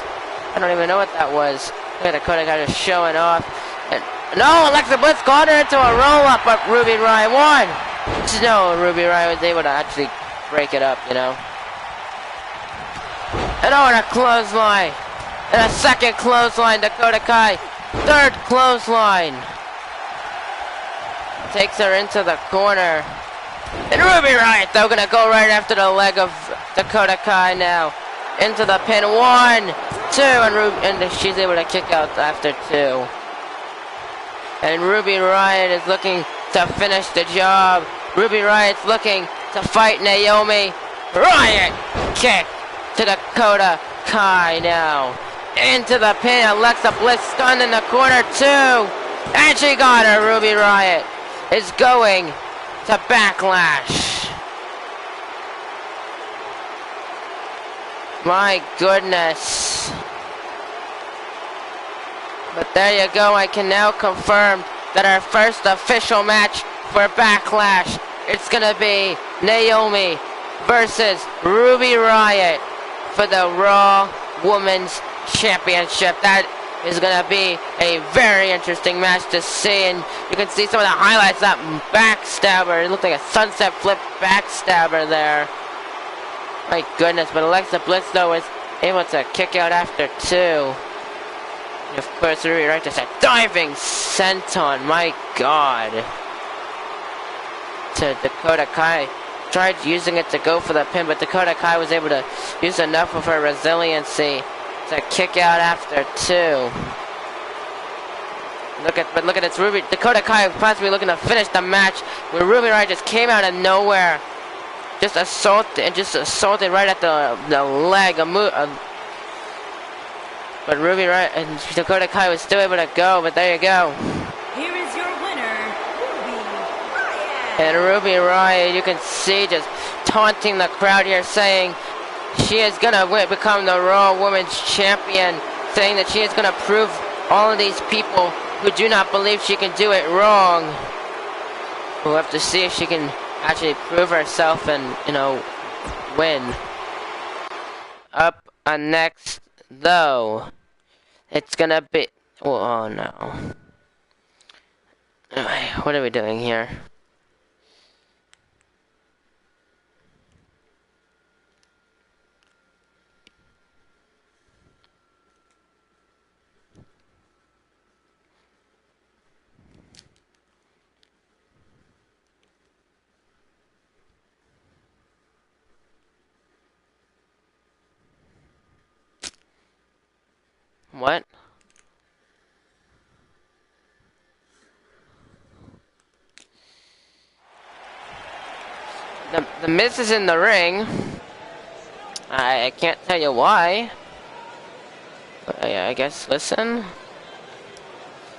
I don't even know what that was. Look at Dakota Kai just showing off. And no, Alexa Bliss got her into a roll-up, but Ruby Riott won. No, Ruby Riott was able to actually break it up, you know. And and a clothesline. And a second clothesline, Dakota Kai. Third clothesline. Takes her into the corner. And Ruby Riott, though, gonna go right after the leg of Dakota Kai now. Into the pin. 1, 2, and she's able to kick out after 2. And Ruby Riott is looking to finish the job. Ruby Riott's looking to fight Naomi. Riott kick to Dakota Kai now. Into the pin. Alexa Bliss stunned in the corner 2. And she got her. Ruby Riott is going to Backlash. My goodness. But there you go. I can now confirm that our first official match for Backlash, it's going to be Naomi versus Ruby Riott for the Raw Women's Championship. That is going to be a very interesting match to see, and you can see some of the highlights. That backstabber, it looked like a sunset flip backstabber there. My goodness, but Alexa Bliss, though, was able to kick out after 2. And of course, Ruby Riott just a diving senton, my god. To Dakota Kai. tried using it to go for the pin, but Dakota Kai was able to use enough of her resiliency to kick out after 2. Look at this Ruby. Dakota Kai possibly looking to finish the match where Ruby Riott just came out of nowhere. Just assaulted right at the leg. But Ruby Riott and Dakota Kai was still able to go, but there you go. Here is your winner, Ruby Riott. And Ruby Riott, you can see just taunting the crowd here, saying she is going to become the Raw Women's Champion, saying that she is going to prove all of these people who do not believe she can do it wrong. We'll have to see if she can actually prove herself and, win. Up next, though, it's gonna be... oh no. What are we doing here? What? The Miz is in the ring. I can't tell you why. But I guess listen.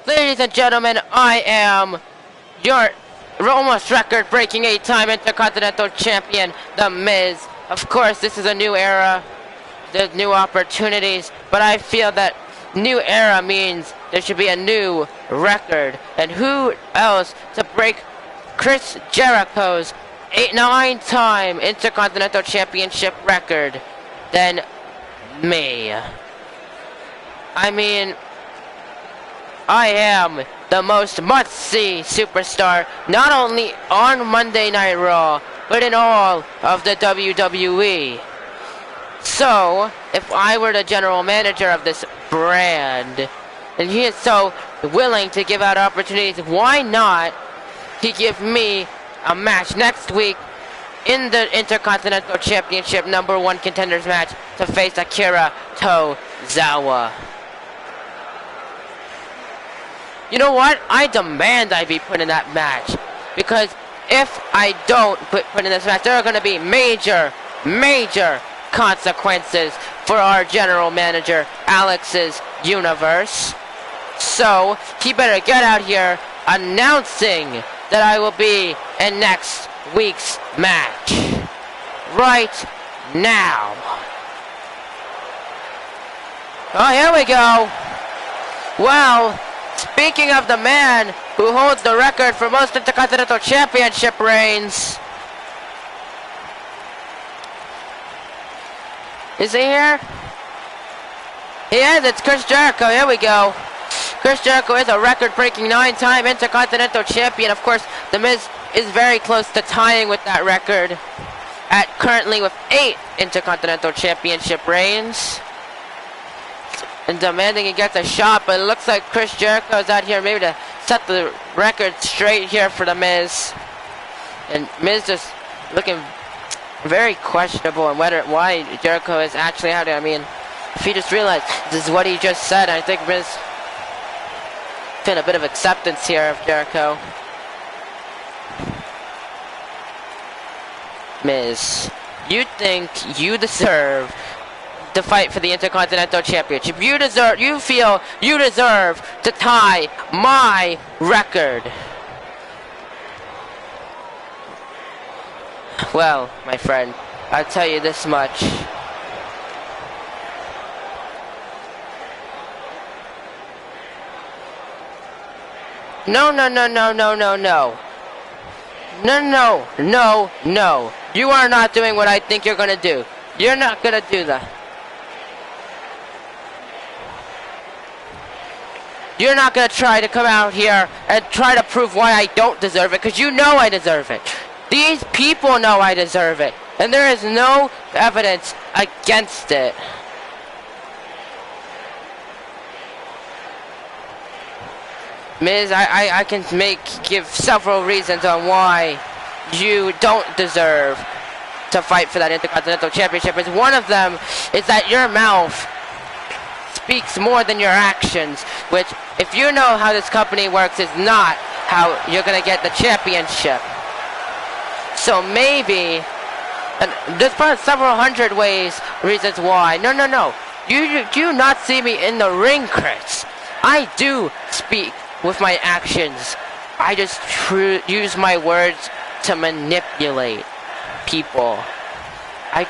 Ladies and gentlemen, I am your almost record-breaking 8-time Intercontinental Champion, The Miz. Of course, this is a new era. There's new opportunities, but I feel that new era means there should be a new record. And who else to break Chris Jericho's 9-time Intercontinental Championship record than me? I mean, I am the most must-see superstar, not only on Monday Night Raw, but in all of the WWE. So, if I were the general manager of this brand, and he is so willing to give out opportunities, why not he give me a match next week in the Intercontinental Championship #1 contenders match to face Akira Tozawa? You know what? I demand I be put in that match, because if I don't put in this match, there are going to be major consequences for our general manager, AlexsUniverse. So, he better get out here announcing that I will be in next week's match. Right now. Oh, here we go. Well, speaking of the man who holds the record for most Intercontinental Championship reigns, is he here? He is. It's Chris Jericho. Here we go. Chris Jericho is a record-breaking 9-time Intercontinental Champion. Of course, The Miz is very close to tying with that record, at currently with 8 Intercontinental Championship reigns, and demanding he gets a shot. But it looks like Chris Jericho is out here maybe to set the record straight here for The Miz. And Miz just looking very questionable on why Jericho is actually out here. I mean, if he just realized this is what he just said, I think Miz feeling a bit of acceptance here of Jericho. Miz, you think you deserve to fight for the Intercontinental Championship. You feel you deserve to tie my record. Well, my friend, I'll tell you this much. No. No. You are not doing what I think you're gonna do. You're not gonna do that. You're not gonna try to come out here and try to prove why I don't deserve it, because you know I deserve it. These people know I deserve it, and there is no evidence against it. Miz, I can give several reasons on why you don't deserve to fight for that Intercontinental Championship. Is one of them is that your mouth speaks more than your actions, which, if you know how this company works, is not how you're gonna get the championship. So maybe, and there's probably several hundred reasons why. No. You do not see me in the ring, Chris. I do speak with my actions. I just use my words to manipulate people. I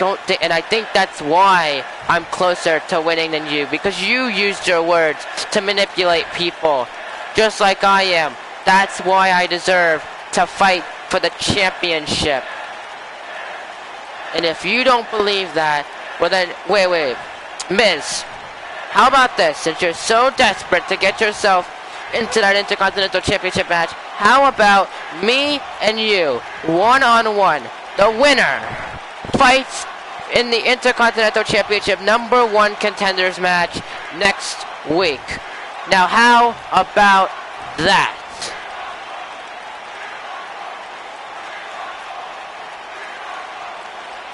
think that's why I'm closer to winning than you, because you used your words to manipulate people, just like I am. That's why I deserve to fight for the championship. And if you don't believe that, well then, wait. Miz, how about this? Since you're so desperate to get yourself into that Intercontinental Championship match, how about me and you, one-on-one? The winner fights in the Intercontinental Championship #1 contenders match next week. Now, how about that?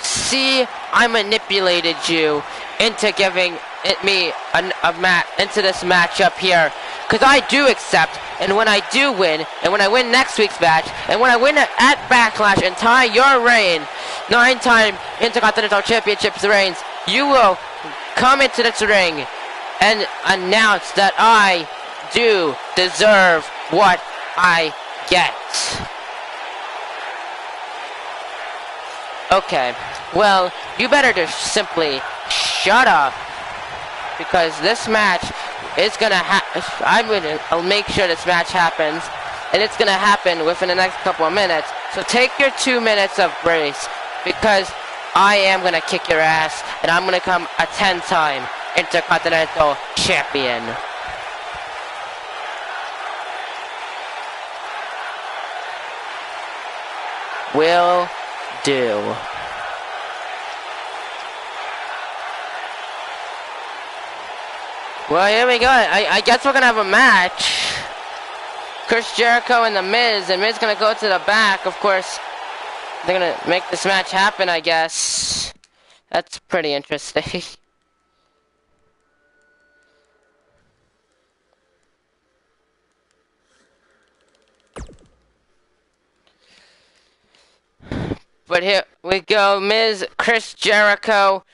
See, I manipulated you into giving me into this matchup here, because I do accept, and when I do win, and when I win next week's match, and when I win at Backlash and tie your reign, 9-time Intercontinental Championships reigns, you will come into this ring and announce that I do deserve what I get. Okay, well, you better just simply shut up, because this match is gonna I'll make sure this match happens, and it's gonna happen within the next couple of minutes. So take your 2 minutes of grace, because I am gonna kick your ass, and I'm gonna become a 10-time Intercontinental Champion. Will do. Well, here we go. I guess we're gonna have a match. Chris Jericho and The Miz. The Miz gonna go to the back. Of course, they're gonna make this match happen, I guess. That's pretty interesting. But here we go. Miz, Chris Jericho.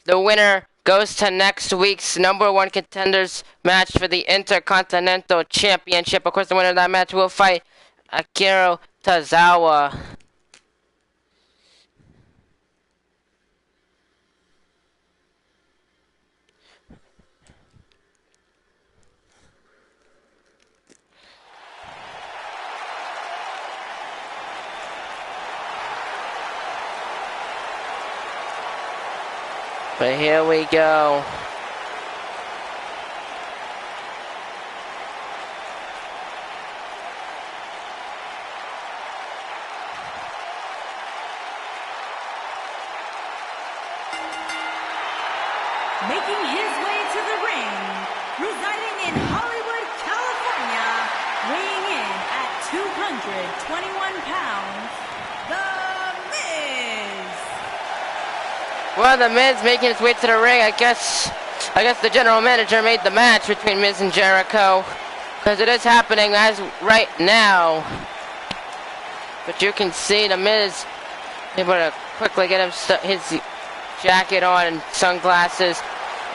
The winner goes to next week's #1 contenders match for the Intercontinental Championship. Of course, the winner of that match will fight Akira Tozawa. But here we go. Making his way to the ring, residing in Hollywood, California, weighing in at 221 pounds, The Miz. Well, The Miz making his way to the ring. I guess the general manager made the match between Miz and Jericho, because it is happening as right now. But you can see The Miz able to quickly get his jacket on and sunglasses,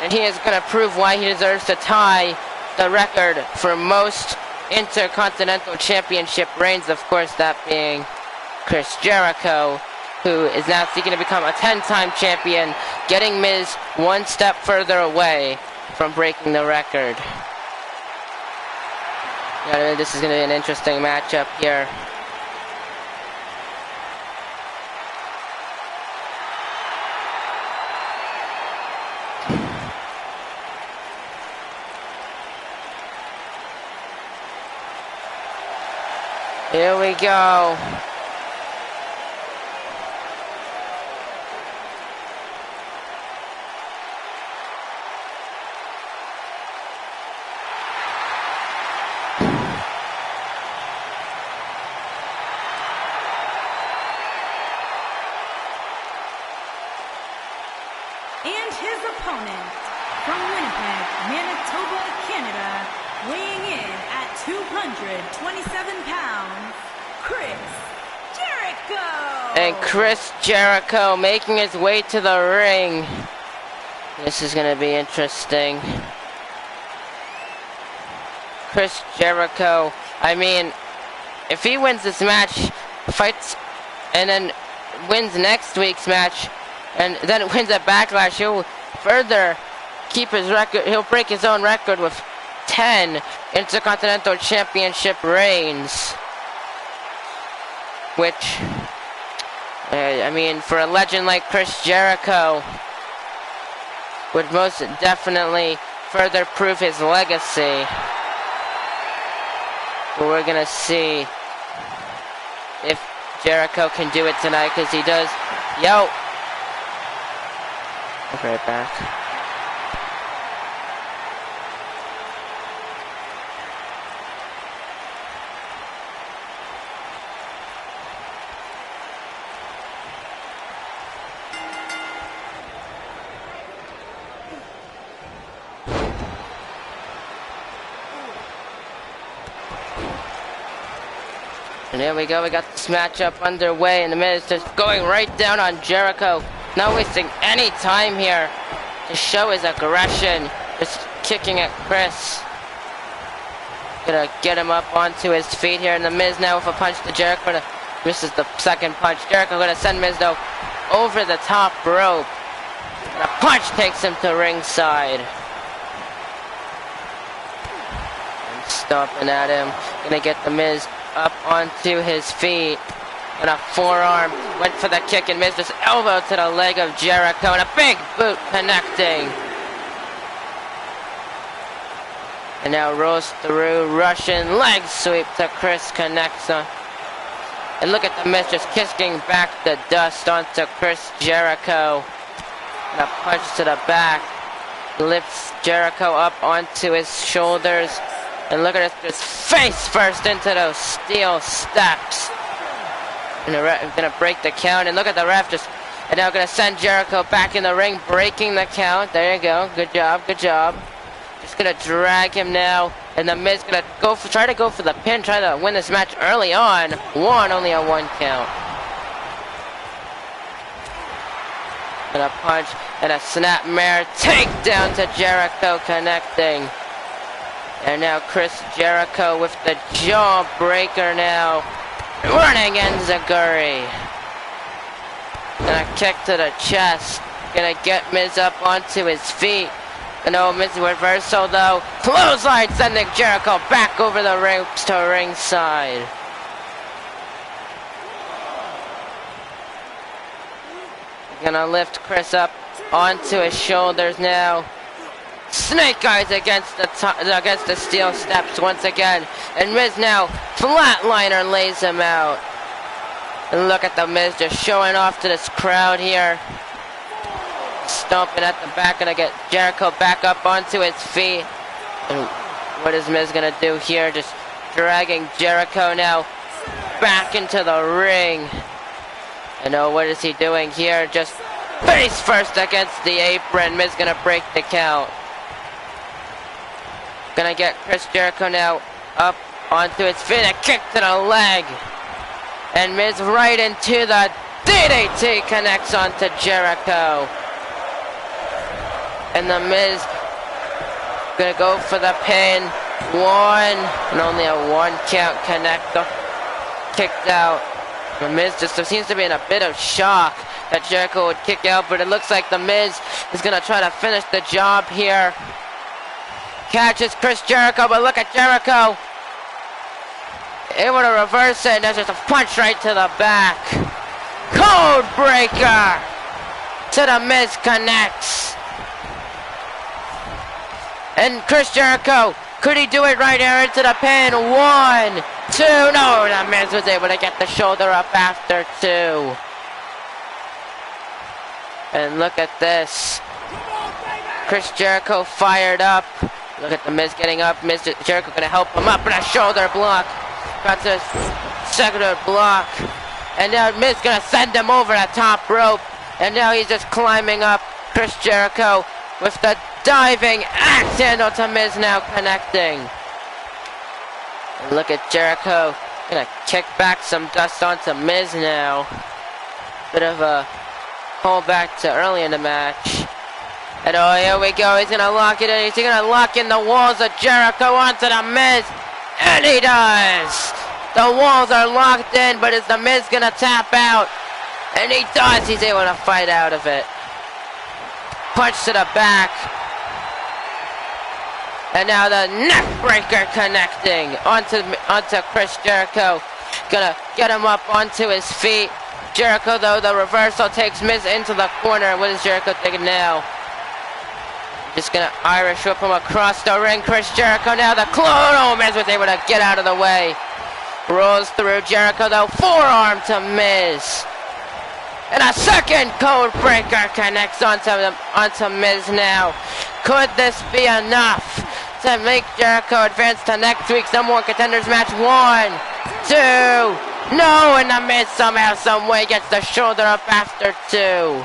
and he is going to prove why he deserves to tie the record for most Intercontinental Championship reigns, of course that being Chris Jericho, who is now seeking to become a 10-time champion, getting Miz one step further away from breaking the record. Yeah, this is going to be an interesting matchup here. Here we go. his opponent, from Winnipeg, Manitoba, Canada, weighing in at 227 pounds, Chris Jericho! And Chris Jericho making his way to the ring. This is going to be interesting. Chris Jericho, I mean, if he wins this match, fights, and then wins next week's match, and then wins at Backlash, he'll further keep his record. He'll break his own record with 10 Intercontinental Championship reigns. Which, I mean, for a legend like Chris Jericho, would most definitely further prove his legacy. But we're gonna see if Jericho can do it tonight, because he does. Yo! I'll be right back. And there we go, we got this matchup underway, and the Miz just going right down on Jericho. Not wasting any time here to show his aggression. Just kicking at Chris. Gonna get him up onto his feet here, and the Miz now with a punch to Jericho. Misses the second punch. Jericho gonna send Miz though over the top rope. And a punch takes him to ringside. And stomping at him. Gonna get the Miz up onto his feet, and a forearm, went for the kick, and Miz just elbow to the leg of Jericho, and a big boot connecting. And now rolls through, Russian leg sweep to Chris, connects on. And look at the Miz just kicking back the dust onto Chris Jericho. And a punch to the back, lifts Jericho up onto his shoulders. And look at this, just face first into those steel steps. And the ref gonna break the count, and look at the ref just, and now gonna send Jericho back in the ring, breaking the count. There you go, good job, good job. Just gonna drag him now, and the Miz gonna try to go for the pin, try to win this match early on. Only a one count. And a punch, and a snapmare takedown to Jericho, connecting. And now Chris Jericho with the jawbreaker now. Running enziguri. And a kick to the chest. Gonna get Miz up onto his feet. And no Miz reversal though. Clothesline sending Jericho back over the ropes to ringside. Gonna lift Chris up onto his shoulders now. Snake eyes against the steel steps once again. And Miz now, flatliner lays him out. And look at the Miz just showing off to this crowd here. Stomping at the back, and I get Jericho back up onto his feet. And what is Miz gonna do here? Just dragging Jericho now back into the ring. And oh, what is he doing here? Just face first against the apron. Miz gonna break the count. Gonna get Chris Jericho now up onto his feet. A kick to the leg. And Miz right into the DDT, connects onto Jericho. And the Miz gonna go for the pin. One, and only a one count connector. Kicked out. The Miz just seems to be in a bit of shock that Jericho would kick out, but it looks like the Miz is gonna try to finish the job here. Catches Chris Jericho, but look at Jericho. Able to reverse it, and there's just a punch right to the back. Code breaker to the Miz, connects. And Chris Jericho, could he do it right here into the pin? 1, 2, no, the Miz was able to get the shoulder up after 2. And look at this. Chris Jericho fired up. Look at the Miz getting up. Jericho gonna help him up, and a shoulder block. Got this second block. And now Miz gonna send him over the top rope. And now he's just climbing up Chris Jericho with the diving axe handle to Miz, now connecting. And look at Jericho, gonna kick back some dust onto Miz now. Bit of a pullback to early in the match. And oh, here we go, he's gonna lock it in. He's gonna lock in the walls of Jericho onto the Miz. And he does! The walls are locked in, but is the Miz gonna tap out? And he does, he's able to fight out of it. Punch to the back. And now the neck breaker connecting onto Chris Jericho. Gonna get him up onto his feet. Jericho, though, the reversal takes Miz into the corner. What is Jericho thinking now? Just gonna Irish whip him across the ring. Chris Jericho now, the clone. Oh, Miz was able to get out of the way. Rolls through Jericho, though, forearm to Miz. And a second code breaker connects onto Miz now. Could this be enough to make Jericho advance to next week's number one contenders match? 1, 2, no, and the Miz somehow, some way gets the shoulder up after 2.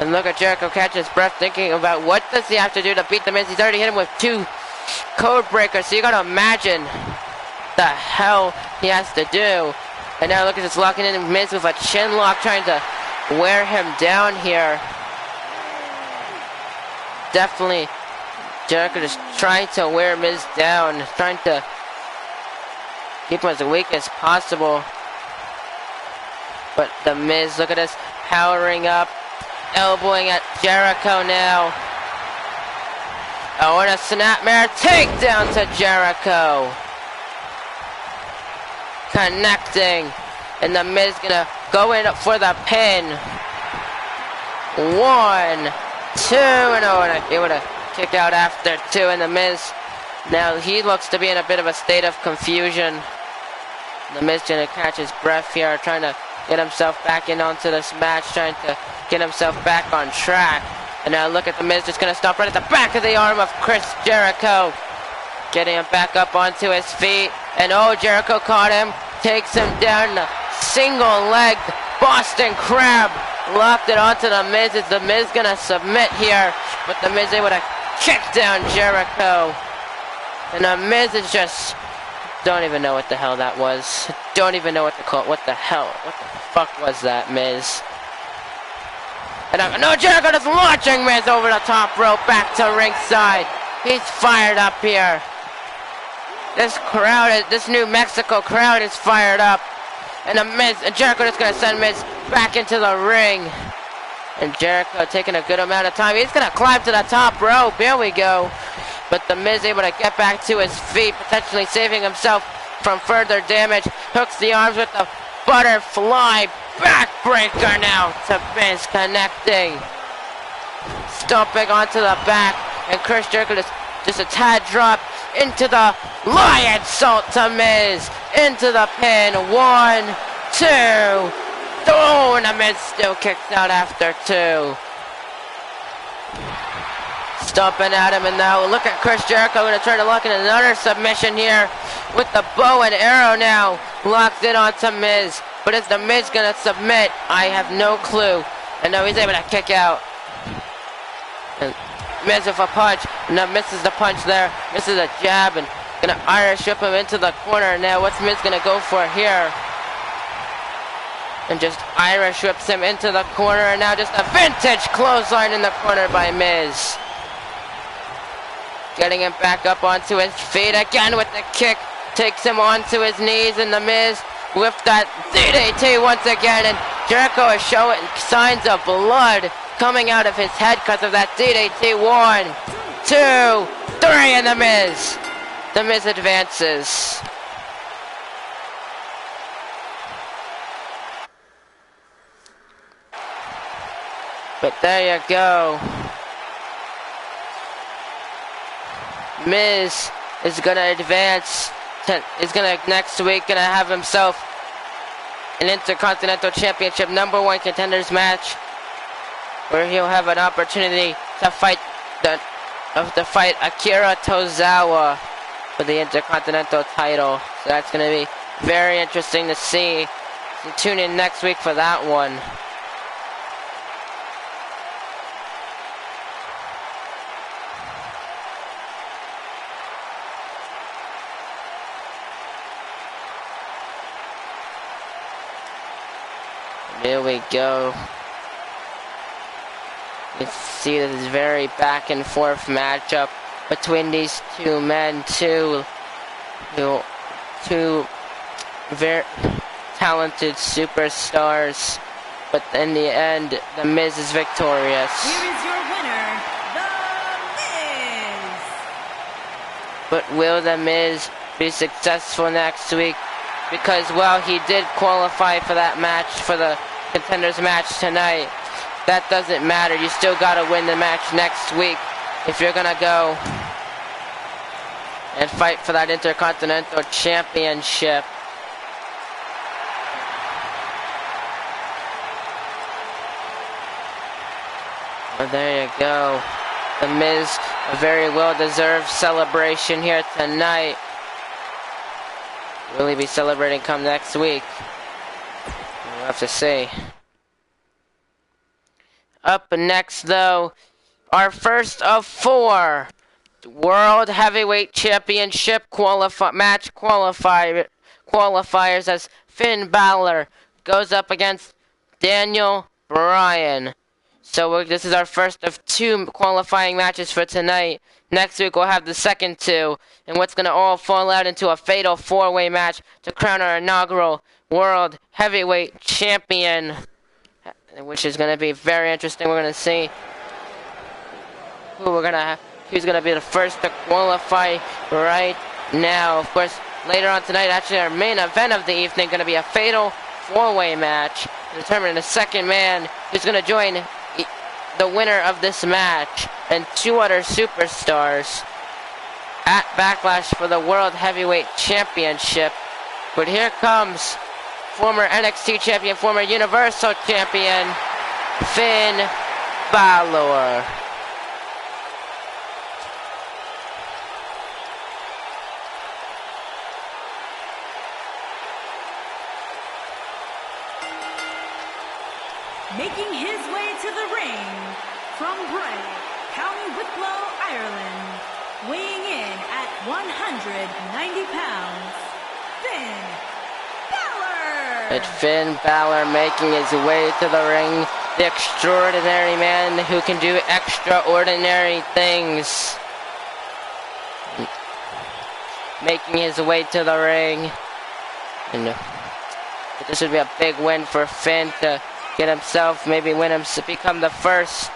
And look at Jericho catch his breath, thinking about what does he have to do to beat the Miz. He's already hit him with 2 code breakers, so you gotta imagine the hell he has to do. And now look at this, locking in Miz with a chin lock, trying to wear him down here. Definitely Jericho just trying to wear Miz down, trying to keep him as weak as possible. But the Miz, look at this, powering up, elbowing at Jericho now. Oh, and a snapmare takedown to Jericho. Connecting, and the Miz gonna go in for the pin. 1, 2, and oh, and able to kick out after 2, and the Miz, now he looks to be in a bit of a state of confusion. The Miz gonna catch his breath here, trying to get himself back in onto this match, trying to get himself back on track. And now look at the Miz, just gonna stop right at the back of the arm of Chris Jericho, getting him back up onto his feet. And oh, Jericho caught him, takes him down, a single leg Boston Crab, locked it onto the Miz. Is the Miz gonna submit here? But the Miz able to kick down Jericho. And the Miz is just, don't even know what the hell that was. Don't even know what to call it. What the fuck was that, Miz? And no, Jericho just launching Miz over the top rope back to ringside. He's fired up here. This crowd, this New Mexico crowd is fired up. And the Miz, and Jericho is going to send Miz back into the ring. And Jericho taking a good amount of time. He's going to climb to the top rope. Here we go. But the Miz able to get back to his feet, potentially saving himself from further damage. Hooks the arms with the butterfly backbreaker now to Miz, connecting. Stomping onto the back. And Chris Jericho just a tad drop into the lion salt to Miz. Into the pin. 1, 2. Oh, and the Miz still kicks out after 2. Stomping at him, and now look at Chris Jericho going to try to lock in another submission here with the bow and arrow now. Locked it onto Miz. But is the Miz going to submit? I have no clue. And now he's able to kick out. And Miz with a punch. No, misses the punch there. Misses a jab and gonna Irish whip him into the corner. Now what's Miz gonna go for here? And just Irish whips him into the corner, and now just a vintage clothesline in the corner by Miz. Getting him back up onto his feet again with the kick. Takes him onto his knees, and the Miz with that DDT once again. And Jericho is showing signs of blood coming out of his head because of that DDT. 1, 2, 3, and the Miz. The Miz advances. But there you go. Miz is gonna advance. Is gonna next week gonna have himself an Intercontinental Championship #1 contenders match, where he'll have an opportunity to fight Akira Tozawa for the Intercontinental title. So that's gonna be very interesting to see. So tune in next week for that one. Here we go. You can see this very back and forth matchup between these two men, two very talented superstars. But in the end, The Miz is victorious. Here is your winner, The Miz. But will The Miz be successful next week? Because, well, he did qualify for that match, for the contenders match tonight. That doesn't matter. You still gotta win the match next week if you're gonna go and fight for that Intercontinental Championship. Well, there you go. The Miz, a very well-deserved celebration here tonight. Will he be celebrating come next week? We'll have to see. Up next, though, our first of 4 World Heavyweight Championship qualifiers as Finn Balor goes up against Daniel Bryan. So this is our first of 2 qualifying matches for tonight. Next week we'll have the second 2, and what's going to all fall out into a fatal 4-way match to crown our inaugural World Heavyweight Champion, which is going to be very interesting. We're going to see who's going to be the first to qualify right now. Of course, later on tonight, actually our main event of the evening, going to be a fatal 4-way match to determine the second man who's going to join the winner of this match and 2 other superstars at Backlash for the World Heavyweight Championship. But here comes former NXT champion, former Universal champion, Finn Balor. Making his way to the ring from Bray, County Wicklow, Ireland, weighing in at 190 pounds, Finn Balor! It's Finn Balor making his way to the ring, the extraordinary man who can do extraordinary things. Making his way to the ring. And this would be a big win for Finn to get himself, become the first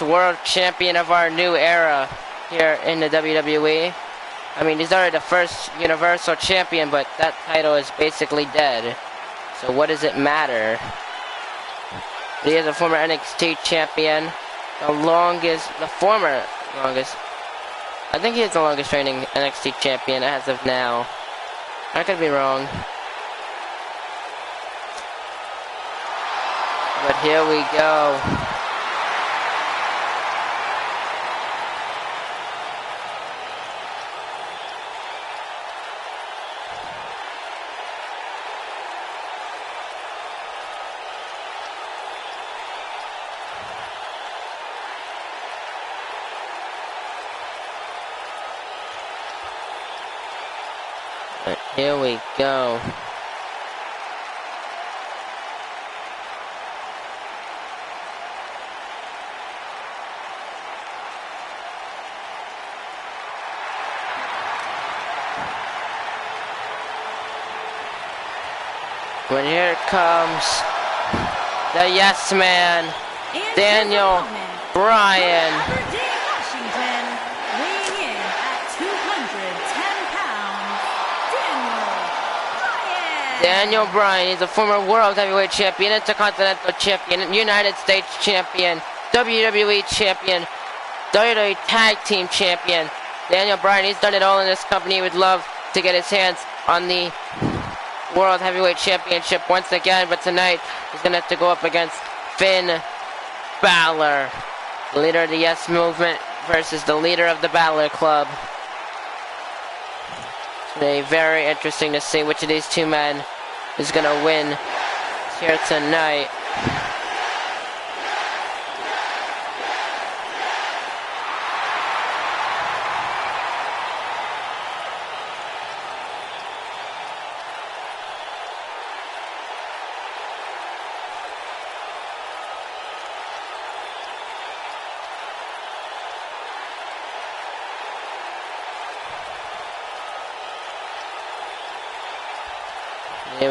world champion of our new era here in the WWE. I mean, he's already the first Universal champion, but that title is basically dead. So what does it matter? He is a former NXT champion, I think he is the longest reigning NXT champion as of now. I could be wrong. But here we go. But here we go. But here comes the Yes Man, Daniel Bryan. Washington, weighing in at 210 pounds, Daniel Bryan. He's a former World Heavyweight Champion, Intercontinental Champion, United States Champion, WWE Champion, WWE Tag Team Champion. Daniel Bryan, he's done it all in this company. He would love to get his hands on the World Heavyweight Championship once again, but tonight he's going to have to go up against Finn Balor, the leader of the Yes Movement versus the leader of the Balor Club. It's going to be very interesting to see which of these two men is going to win here tonight.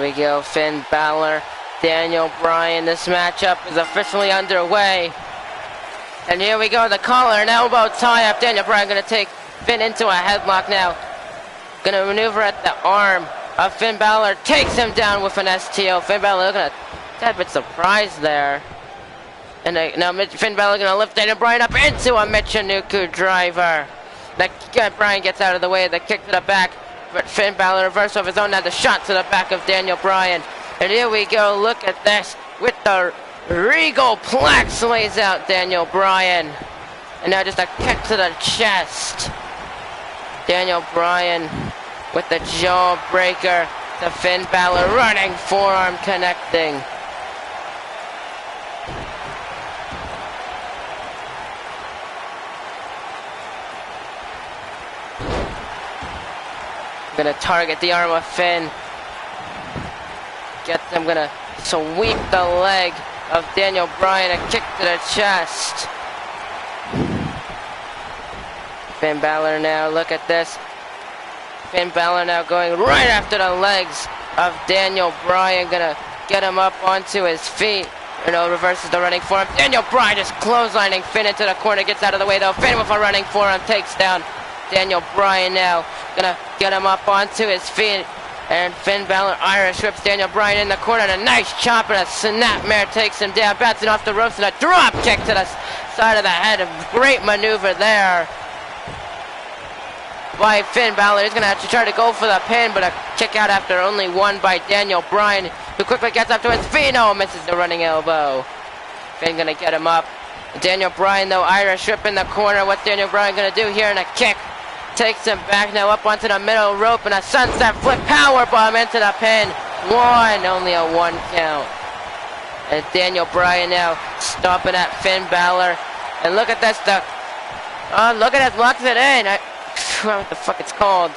we go, Finn Balor, Daniel Bryan. This matchup is officially underway. And here we go, the collar and elbow tie-up. Daniel Bryan gonna take Finn into a headlock now. Gonna maneuver at the arm of Finn Balor. Takes him down with an STO. Finn Balor looking a tad bit surprised there. And now Finn Balor gonna lift Daniel Bryan up into a Michinoku driver. Bryan gets out of the way of the kick to the back. But Finn Balor reverse of his own. Now the shot to the back of Daniel Bryan. And here we go. Look at this. With the Regal Plex lays out Daniel Bryan. And now just a kick to the chest. Daniel Bryan with the jawbreaker to Finn Balor. Running forearm connecting. Gonna target the arm of Finn. I'm gonna sweep the leg of Daniel Bryan. A kick to the chest. Finn Balor now, look at this. Finn Balor now going right after the legs of Daniel Bryan. Gonna get him up onto his feet. Reverses the running forearm. Daniel Bryan just clotheslining Finn into the corner. Gets out of the way though. Finn with a running forearm takes down Daniel Bryan now. Gonna get him up onto his feet. And Finn Balor Irish whips Daniel Bryan in the corner. And a nice chop and a snapmare takes him down. Bouncing off the ropes and a drop kick to the side of the head. A great maneuver there by Finn Balor. He's gonna have to try to go for the pin, but a kick out after only one by Daniel Bryan, who quickly gets up to his feet. No, misses the running elbow. Finn gonna get him up. Daniel Bryan though, Irish whip in the corner. What's Daniel Bryan gonna do here? And a kick takes him back now up onto the middle rope, and a sunset flip powerbomb into the pin. Only a 1 count. And Daniel Bryan now stomping at Finn Balor. And look at this, look at it, locks it in. I don't know what the fuck it's called,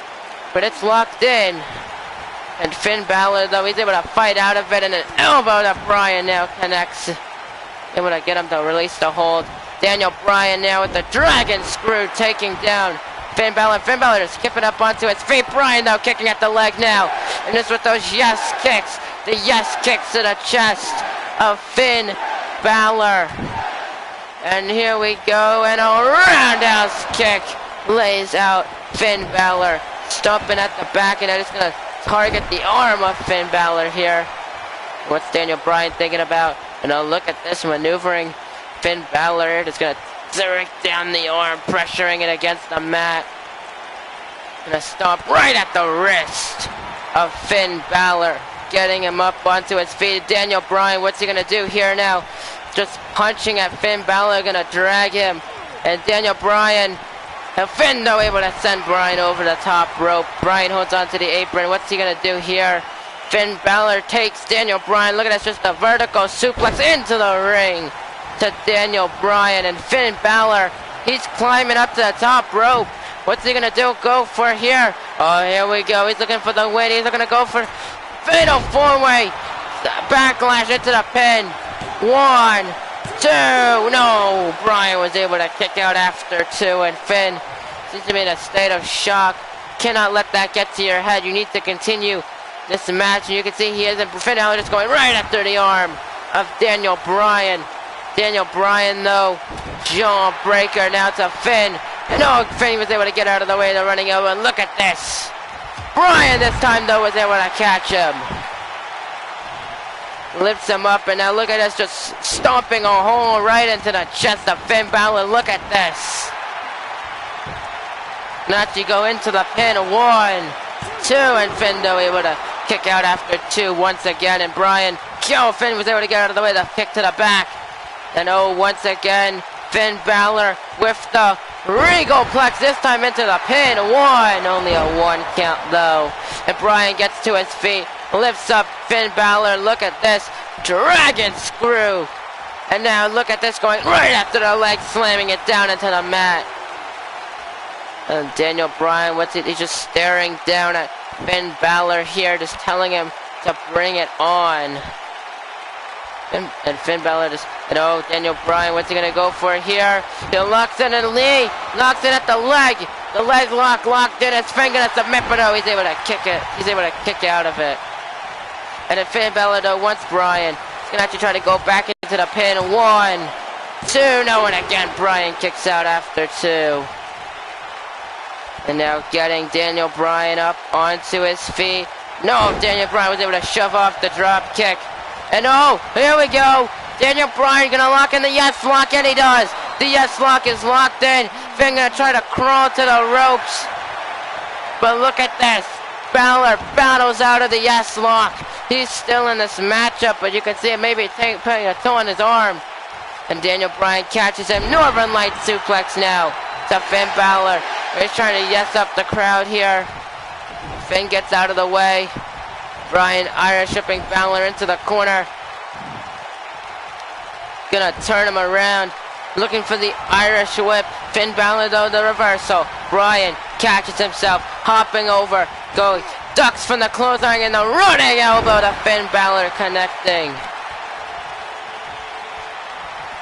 but it's locked in. And Finn Balor though, he's able to fight out of it, and an elbow to Bryan now connects. Able to get him to release the hold. Daniel Bryan now with the dragon screw taking down Finn Balor. Finn Balor just skipping up onto his feet. Bryan though kicking at the leg now. And just with those yes kicks. The yes kicks to the chest of Finn Balor. And here we go. And a roundhouse kick lays out Finn Balor. Stomping at the back, and they're just going to target the arm of Finn Balor here. What's Daniel Bryan thinking about? And now look at this maneuvering. Finn Balor just going to direct down the arm, pressuring it against the mat. Gonna stomp right at the wrist of Finn Balor, getting him up onto his feet. Daniel Bryan, what's he gonna do here now? Just punching at Finn Balor, gonna drag him. And Daniel Bryan, and Finn though able to send Bryan over the top rope. Bryan holds onto the apron. What's he gonna do here? Finn Balor takes Daniel Bryan. Look at that, just a vertical suplex into the ring to Daniel Bryan. And Finn Balor, he's climbing up to the top rope. What's he gonna do? Go for here. Oh, here we go. He's looking for the win. He's gonna go for fatal four-way backlash into the pin. 1, 2. No, Bryan was able to kick out after 2, and Finn seems to be in a state of shock. Cannot let that get to your head. You need to continue this match, and you can see he isn't. Finn Balor just going right after the arm of Daniel Bryan. Daniel Bryan though, jawbreaker now to Finn. And no, Finn was able to get out of the way of the running elbow. And look at this. Bryan this time though was able to catch him. Lifts him up, and now look at this, just stomping a hole right into the chest of Finn Balor. Look at this. Not to go into the pin. 1, 2, and Finn though able to kick out after 2 once again. And Bryan, Finn was able to get out of the way, the kick to the back. And oh, once again, Finn Balor with the Regal Plex, this time into the pin. 1, only a 1 count though. And Bryan gets to his feet, lifts up Finn Balor. Look at this, dragon screw. And now look at this, going right after the leg, slamming it down into the mat. And Daniel Bryan, he's just staring down at Finn Balor here, just telling him to bring it on. And Finn Balor just, Daniel Bryan, what's he gonna go for here? He locks in a knee, locks in at the leg. The leg locked in. His finger to submit, but no, he's able to kick it. He's able to kick out of it. And then Finn Balor though wants Bryan. He's gonna have to try to go back into the pin. 1, 2, no, and again Bryan kicks out after 2. And now getting Daniel Bryan up onto his feet. No, Daniel Bryan was able to shove off the drop kick. And oh, here we go. Daniel Bryan gonna lock in the yes lock, and he does. The yes lock is locked in. Finn gonna try to crawl to the ropes. But look at this. Balor battles out of the yes lock. He's still in this matchup, but you can see it maybe putting a toe on his arm. And Daniel Bryan catches him. Northern Light suplex now to Finn Balor. He's trying to yes up the crowd here. Finn gets out of the way. Bryan Irish whipping Balor into the corner. Gonna turn him around. Looking for the Irish whip. Finn Balor though, the reversal. Bryan catches himself. Hopping over. Goes. Ducks from the clothesline and the running elbow to Finn Balor connecting.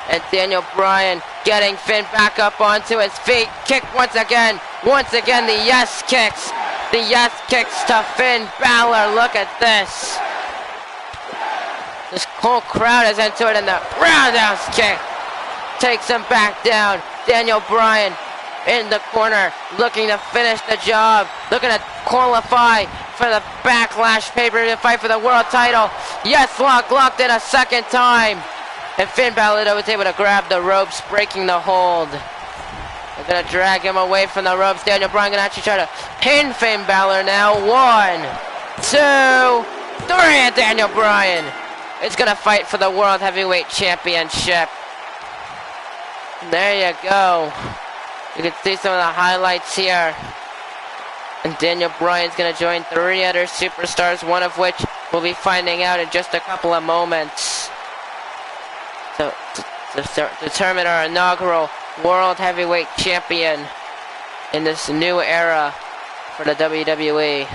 And Daniel Bryan getting Finn back up onto his feet. Kick once again. Once again the yes kicks. The yes kicks to Finn Balor. Look at this. This whole crowd is into it, and the roundhouse kick takes him back down. Daniel Bryan in the corner looking to finish the job. Looking to qualify for the Backlash pay-per-view fight for the world title. Yes, locked in a second time. And Finn Balor was able to grab the ropes, breaking the hold. They're going to drag him away from the ropes. Daniel Bryan going to actually try to pin Finn Balor now. 1, 2, 3, and Daniel Bryan is going to fight for the World Heavyweight Championship. There you go. You can see some of the highlights here. And Daniel Bryan's going to join 3 other superstars, one of which we'll be finding out in just a couple of moments. So, to determine our inaugural World Heavyweight Champion in this new era for the WWE.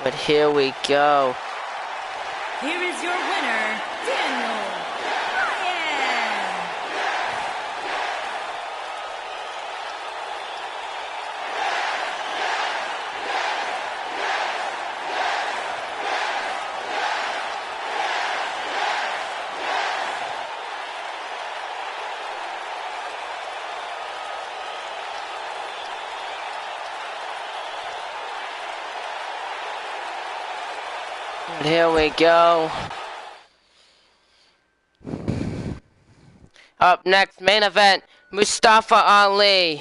But here we go. Here is your winner, Daniel Bryan. And here we go. Up next, main event, Mustafa Ali.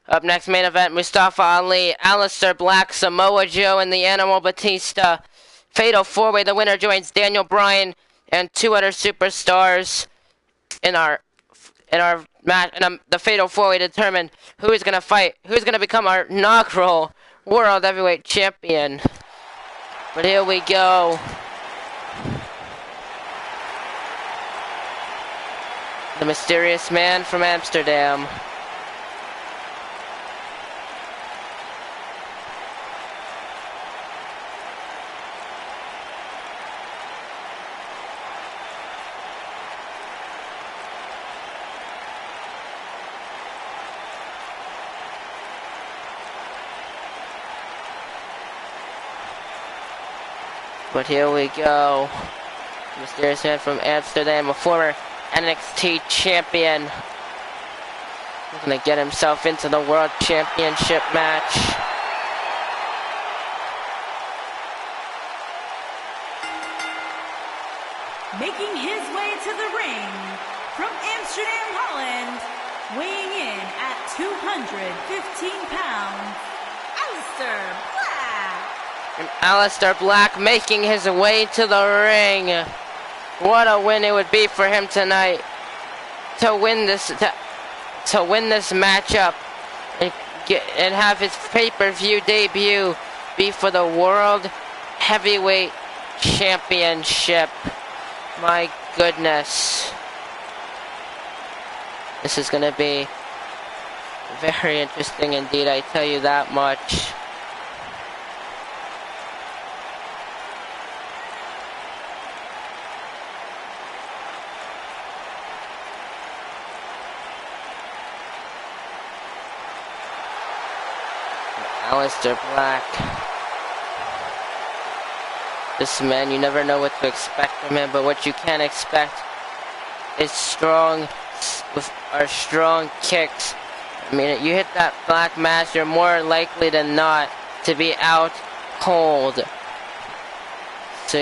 Up next, main event, Mustafa Ali, Aleister Black, Samoa Joe, and the Animal Batista. Fatal 4-way, the winner joins Daniel Bryan and 2 other superstars in our match, and the Fatal 4-way to determine who is going to fight, who's going to become our inaugural World Heavyweight Champion. But here we go. The mysterious man from Amsterdam. But here we go. Mysterious man from Amsterdam, a former NXT champion. He's gonna get himself into the World Championship match. Making his way to the ring from Amsterdam, Holland, weighing in at 215 pounds, Aleister Black. And Aleister Black making his way to the ring. What a win it would be for him tonight to win this matchup and have his pay-per-view debut be for the World Heavyweight Championship. My goodness. This is going to be very interesting indeed, I tell you that much. Aleister Black. This man, you never know what to expect from him, but what you can expect is strong kicks. I mean, you hit that black mass, you're more likely than not to be out cold. So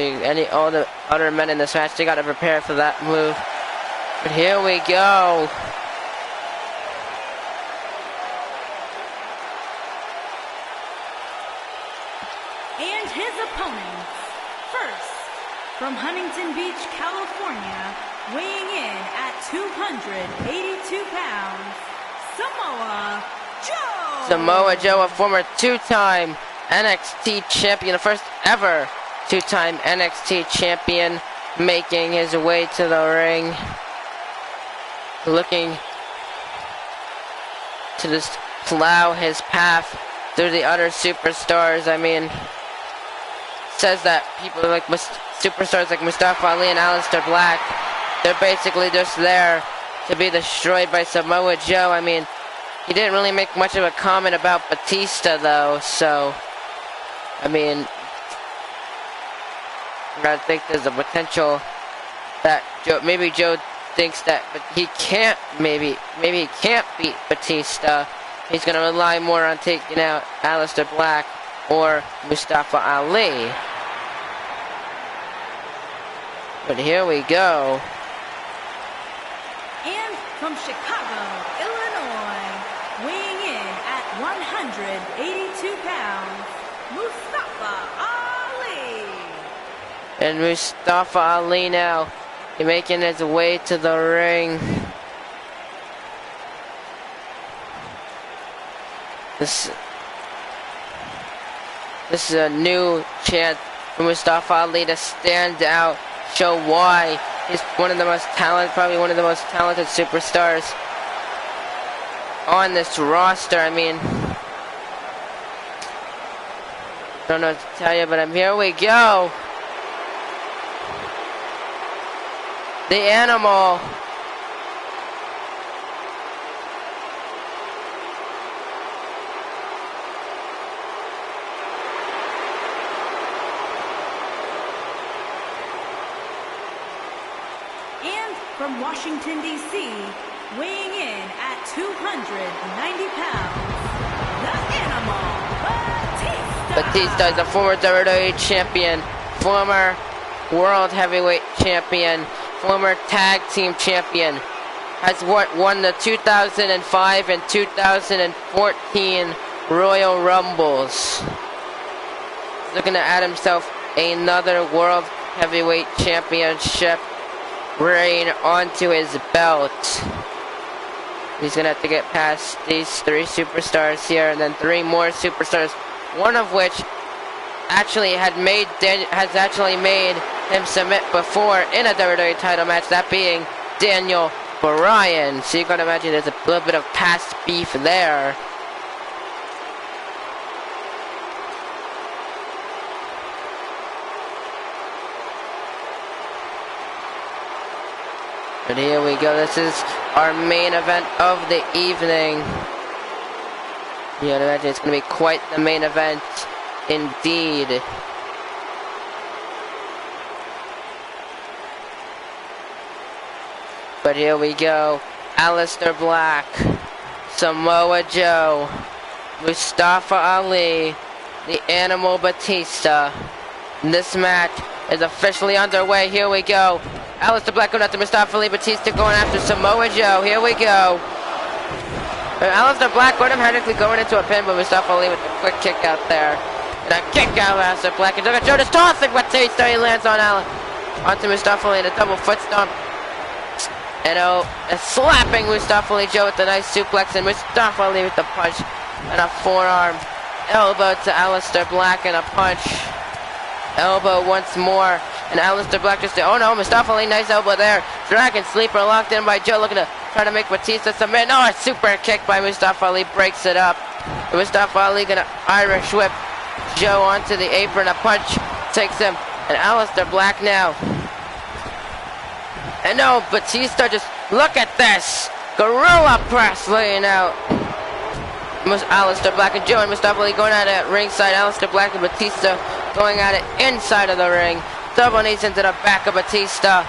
all the other men in this match, they got to prepare for that move. But here we go. And his opponents, first, from Huntington Beach, California, weighing in at 282 pounds, Samoa Joe! Samoa Joe, a former two-time NXT champion, the first ever two-time NXT champion, making his way to the ring. Looking to just plow his path through the other superstars. I mean, says that people like superstars like Mustafa Ali and Aleister Black, they're basically just there to be destroyed by Samoa Joe. I mean, he didn't really make much of a comment about Batista though, so I mean, I think there's a potential that maybe Joe thinks that, but he can't. Maybe he can't beat Batista. He's gonna rely more on taking out Aleister Black or Mustafa Ali. But here we go. And from Chicago, Illinois, weighing in at 182 pounds, Mustafa Ali. And Mustafa Ali now making his way to the ring. This is a new chance for Mustafa Ali to stand out, show why he's probably one of the most talented superstars on this roster. I mean, don't know what to tell you, but here we go. The Animal. From Washington, D.C., weighing in at 290 pounds, the Animal, Batista. Batista is a former WWE champion, former World Heavyweight champion, former Tag Team champion, has won the 2005 and 2014 Royal Rumbles. Looking to add himself another World Heavyweight Championship reign onto his belt. He's gonna have to get past these three superstars here, and then three more superstars, one of which has actually made him submit before in a WWE title match, that being Daniel Bryan. So you can imagine there's a little bit of past beef there. But here we go, this is our main event of the evening. You can imagine it's going to be quite the main event indeed. But here we go, Aleister Black, Samoa Joe, Mustafa Ali, the Animal Batista. This match is officially underway. Here we go. Aleister Black going after Mustafa Ali, Batista going after Samoa Joe. Here we go. Aleister Black would have technically going into a pin, but Mustafa Ali with a quick kick out there. And a kick out of Aleister Black. And look at Joe just tossing Batista. He lands on onto Mustafa Ali and a double foot stomp. And slapping Mustafa Ali Joe with a nice suplex, and Mustafa Ali with the punch and a forearm elbow to Aleister Black and a punch. elbow once more. And Aleister Black just, oh no, Mustafa Ali, nice elbow there. Dragon Sleeper locked in by Joe, looking to try to make Batista submit. No, a super kick by Mustafa Ali breaks it up. And Mustafa Ali gonna Irish whip Joe onto the apron. A punch takes him. And Aleister Black now. And no, Batista just, look at this. Gorilla press laying out. Aleister Black and Joe and Mustafa Ali going at it at ringside. Aleister Black and Batista going at it inside of the ring. Double knees into the back of Batista.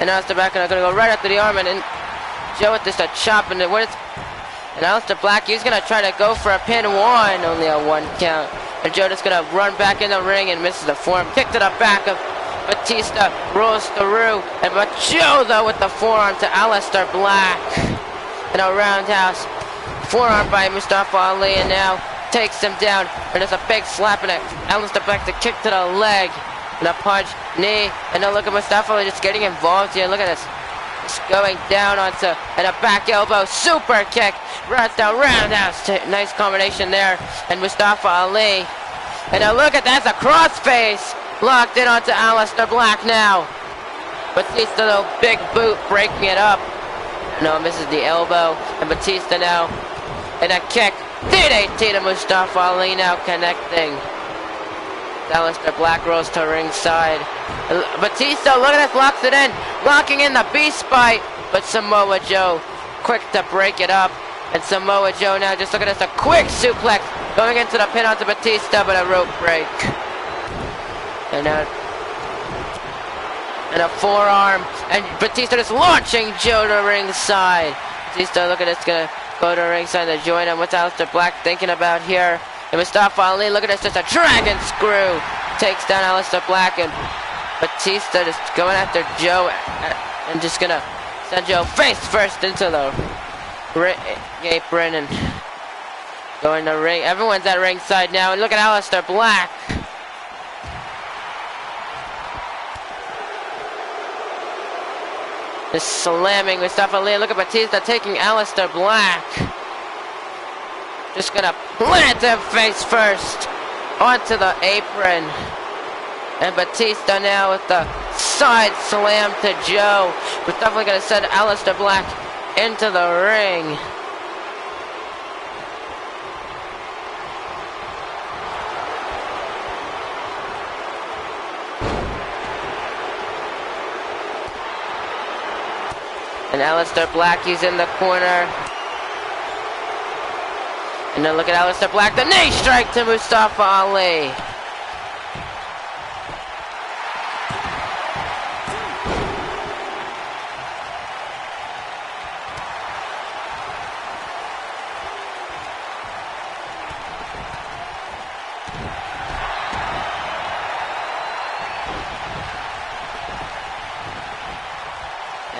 And Aleister Black gonna go right after the arm, and then Joe with just a chop, and Aleister Black, he's gonna try to go for a pin. One, only a 1 count. And Joe just gonna run back in the ring and misses the forearm. Kick to the back of Batista, rolls through, but Joe though with the forearm to Aleister Black. And a roundhouse forearm by Mustafa Ali, and now takes him down, and there's a big slap and Aleister Black to kick to the leg, and a punch, knee, and now look at Mustafa Ali just getting involved here. Look at this, just going down onto, and a back elbow, super kick, right down, roundhouse, nice combination there, and Mustafa Ali, and now look at that, a crossface, locked in onto Aleister Black now. Batista though, big boot, breaking it up. No, misses the elbow, and Batista now, and a kick. DDT to Mustafa Ali now connecting. Aleister Black rolls to ringside. Batista, look at this, locks it in. Locking in the beast bite. But Samoa Joe quick to break it up. And Samoa Joe now, just look at this, a quick suplex. Going into the pin onto Batista, but a rope break. And a forearm. And Batista just launching Joe to ringside. Batista, look at this, gonna go to ringside to join him. What's Aleister Black thinking about here? And Mustafa Ali, look at this, just a dragon screw. Takes down Aleister Black, and Batista just going after Joe and just gonna send Joe face first into the apron and going to ring. Everyone's at ringside now, and look at Aleister Black. Just slamming Mustafa Ali. Look at Batista taking Aleister Black. Just gonna plant him face first onto the apron. And Batista now with the side slam to Joe. We're definitely gonna send Aleister Black into the ring. And Aleister Black, he's in the corner. And then look at Aleister Black, the knee strike to Mustafa Ali.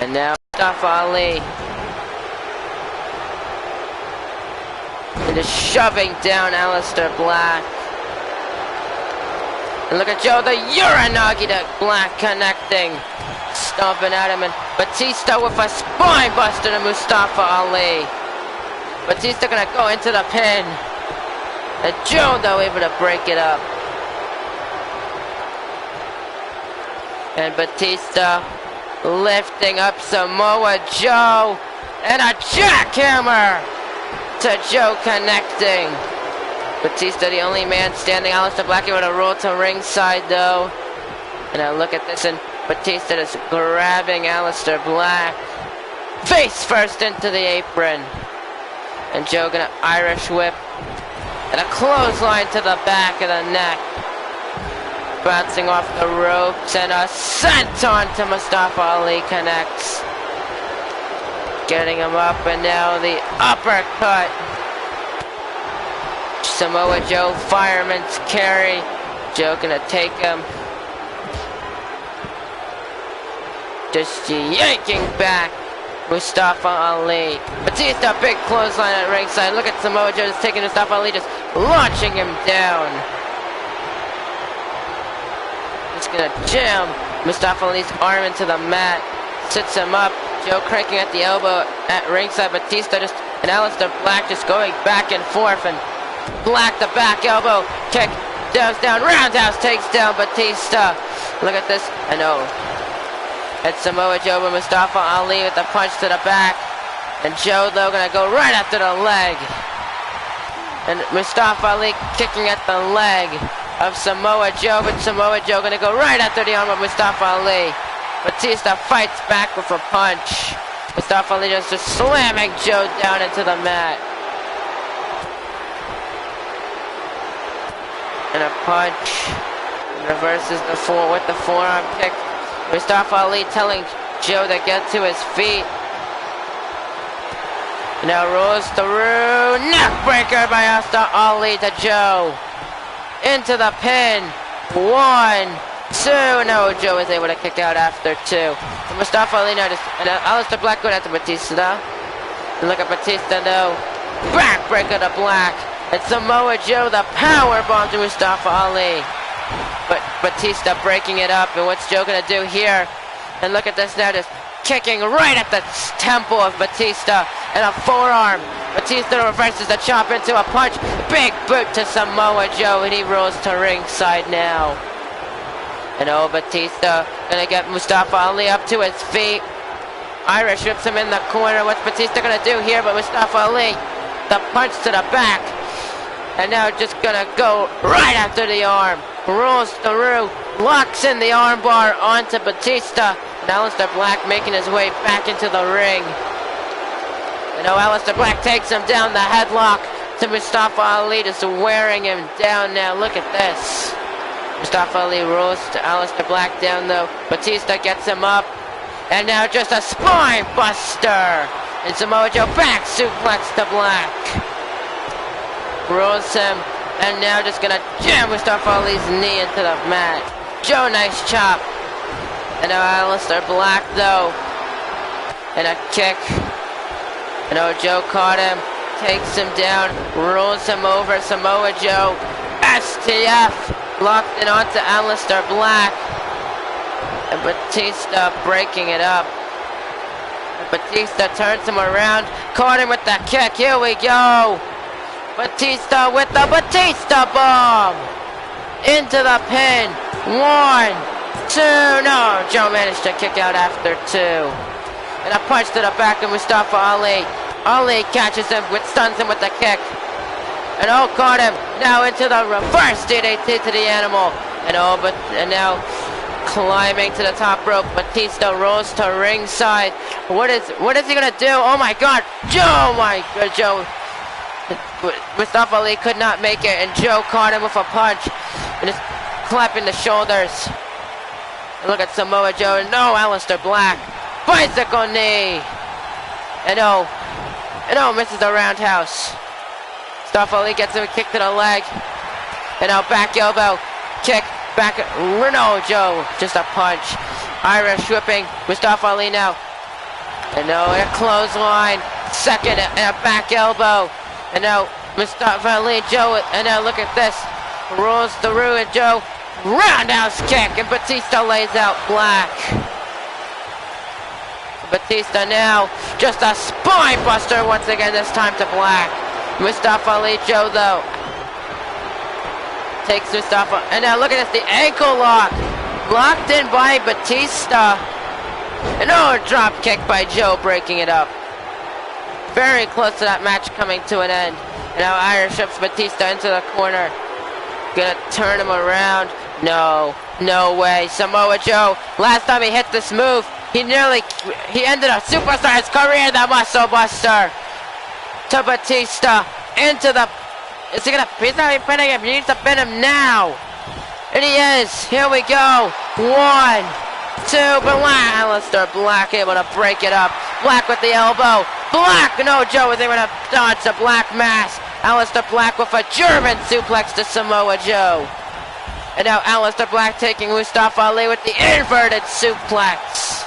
And now Mustafa Ali. And just shoving down Aleister Black. And look at Joe, the Uranagi to Black connecting. Stomping at him, and Batista with a spine buster to Mustafa Ali. Batista gonna go into the pin. And Joe though able to break it up. And Batista lifting up Samoa Joe, and a jackhammer to Joe connecting. Batista the only man standing. Aleister Black able to roll to ringside though. And now look at this, and Batista is grabbing Aleister Black face first into the apron. And Joe gonna Irish whip and a clothesline to the back of the neck. Bouncing off the ropes, and a senton to Mustafa Ali connects. Getting him up, and now the uppercut. Samoa Joe, fireman's carry. Joe gonna take him. Just yanking back Mustafa Ali. Batista, big clothesline at ringside. Look at Samoa Joe just taking Mustafa Ali, just launching him down. Gonna jam Mustafa Ali's arm into the mat, sits him up. Joe cranking at the elbow at ringside. Batista just, and Aleister Black just going back and forth, and Black the back elbow kick dives down, roundhouse takes down Batista. Look at this. I know. It's Samoa Joe with Mustafa Ali with the punch to the back. And Joe, though, gonna go right after the leg. And Mustafa Ali kicking at the leg of Samoa Joe, but Samoa Joe gonna go right after the arm of Mustafa Ali. Batista fights back with a punch. Mustafa Ali just slamming Joe down into the mat. And a punch. Reverses the with the forearm kick. Mustafa Ali telling Joe to get to his feet. Now rolls through, neckbreaker by Ali to Joe. Into the pin. 1, 2. No, Joe is able to kick out after 2. And Mustafa Ali now just, and Aleister Black going after Batista. And look at Batista now. Backbreaker to Black. And Samoa Joe, the power bomb to Mustafa Ali. But Batista breaking it up. And what's Joe gonna do here? And look at this now, just kicking right at the temple of Batista and a forearm. Batista reverses the chop into a punch. Big boot to Samoa Joe, and he rolls to ringside now. And Batista gonna get Mustafa Ali up to his feet. Irish rips him in the corner. What's Batista gonna do here? But Mustafa Ali, the punch to the back. And now just gonna go right after the arm. Rolls through, locks in the armbar onto Batista. And Aleister Black making his way back into the ring. And Aleister Black takes him down the headlock to Mustafa Ali, just wearing him down now. Look at this. Mustafa Ali rolls to Aleister Black down though. Batista gets him up. And now just a spine buster. And Samoa Joe back suplex to Black. Rolls him. And now just gonna jam Mustafa Ali's knee into the mat. Joe, nice chop. And now Aleister Black though. And a kick. And Joe caught him. Takes him down. Rolls him over. Samoa Joe. STF. Locked in onto Aleister Black. And Batista breaking it up. And Batista turns him around. Caught him with the kick. Here we go. Batista with the Batista bomb. Into the pin. 1, 2. No, Joe managed to kick out after 2. And a punch to the back of Mustafa Ali. Ali catches him, stuns him with the kick. And caught him. Now into the reverse DDT to the animal. And now climbing to the top rope. Batista rolls to ringside. What is he gonna do? Oh my God, Joe! My God, Joe. Mustafa Ali could not make it, and Joe caught him with a punch and just clapping the shoulders. And look at Samoa Joe. No, Aleister Black. Bicycle knee. And misses the roundhouse. Mustafa Ali gets him a kick to the leg. And now back elbow. Kick. Back. No, Joe. Just a punch. Irish whipping. Mustafa Ali now. And a clothesline. Second and a back elbow. And now Mustafa Ali, Joe, and now look at this. Rolls through and Joe. Roundhouse kick. And Batista lays out Black. Batista now, just a spine buster once again, this time to Black. Mustafa Ali, Joe though, takes Mustafa, and now look at this, the ankle lock, locked in by Batista, and drop kick by Joe, breaking it up. Very close to that match coming to an end. And now Irish ships Batista into the corner, gonna turn him around. No way. Samoa Joe, last time he hit this move, he ended a superstar's career, the Muscle Buster. To Batista, into the, he's not even pinning him, he needs to pin him now. And he is, here we go. 1, 2, Black, Aleister Black able to break it up. Black with the elbow. Black, no, Joe was able to dodge the Black mass. Aleister Black with a German suplex to Samoa Joe. And now Aleister Black taking Mustafa Ali with the inverted suplex.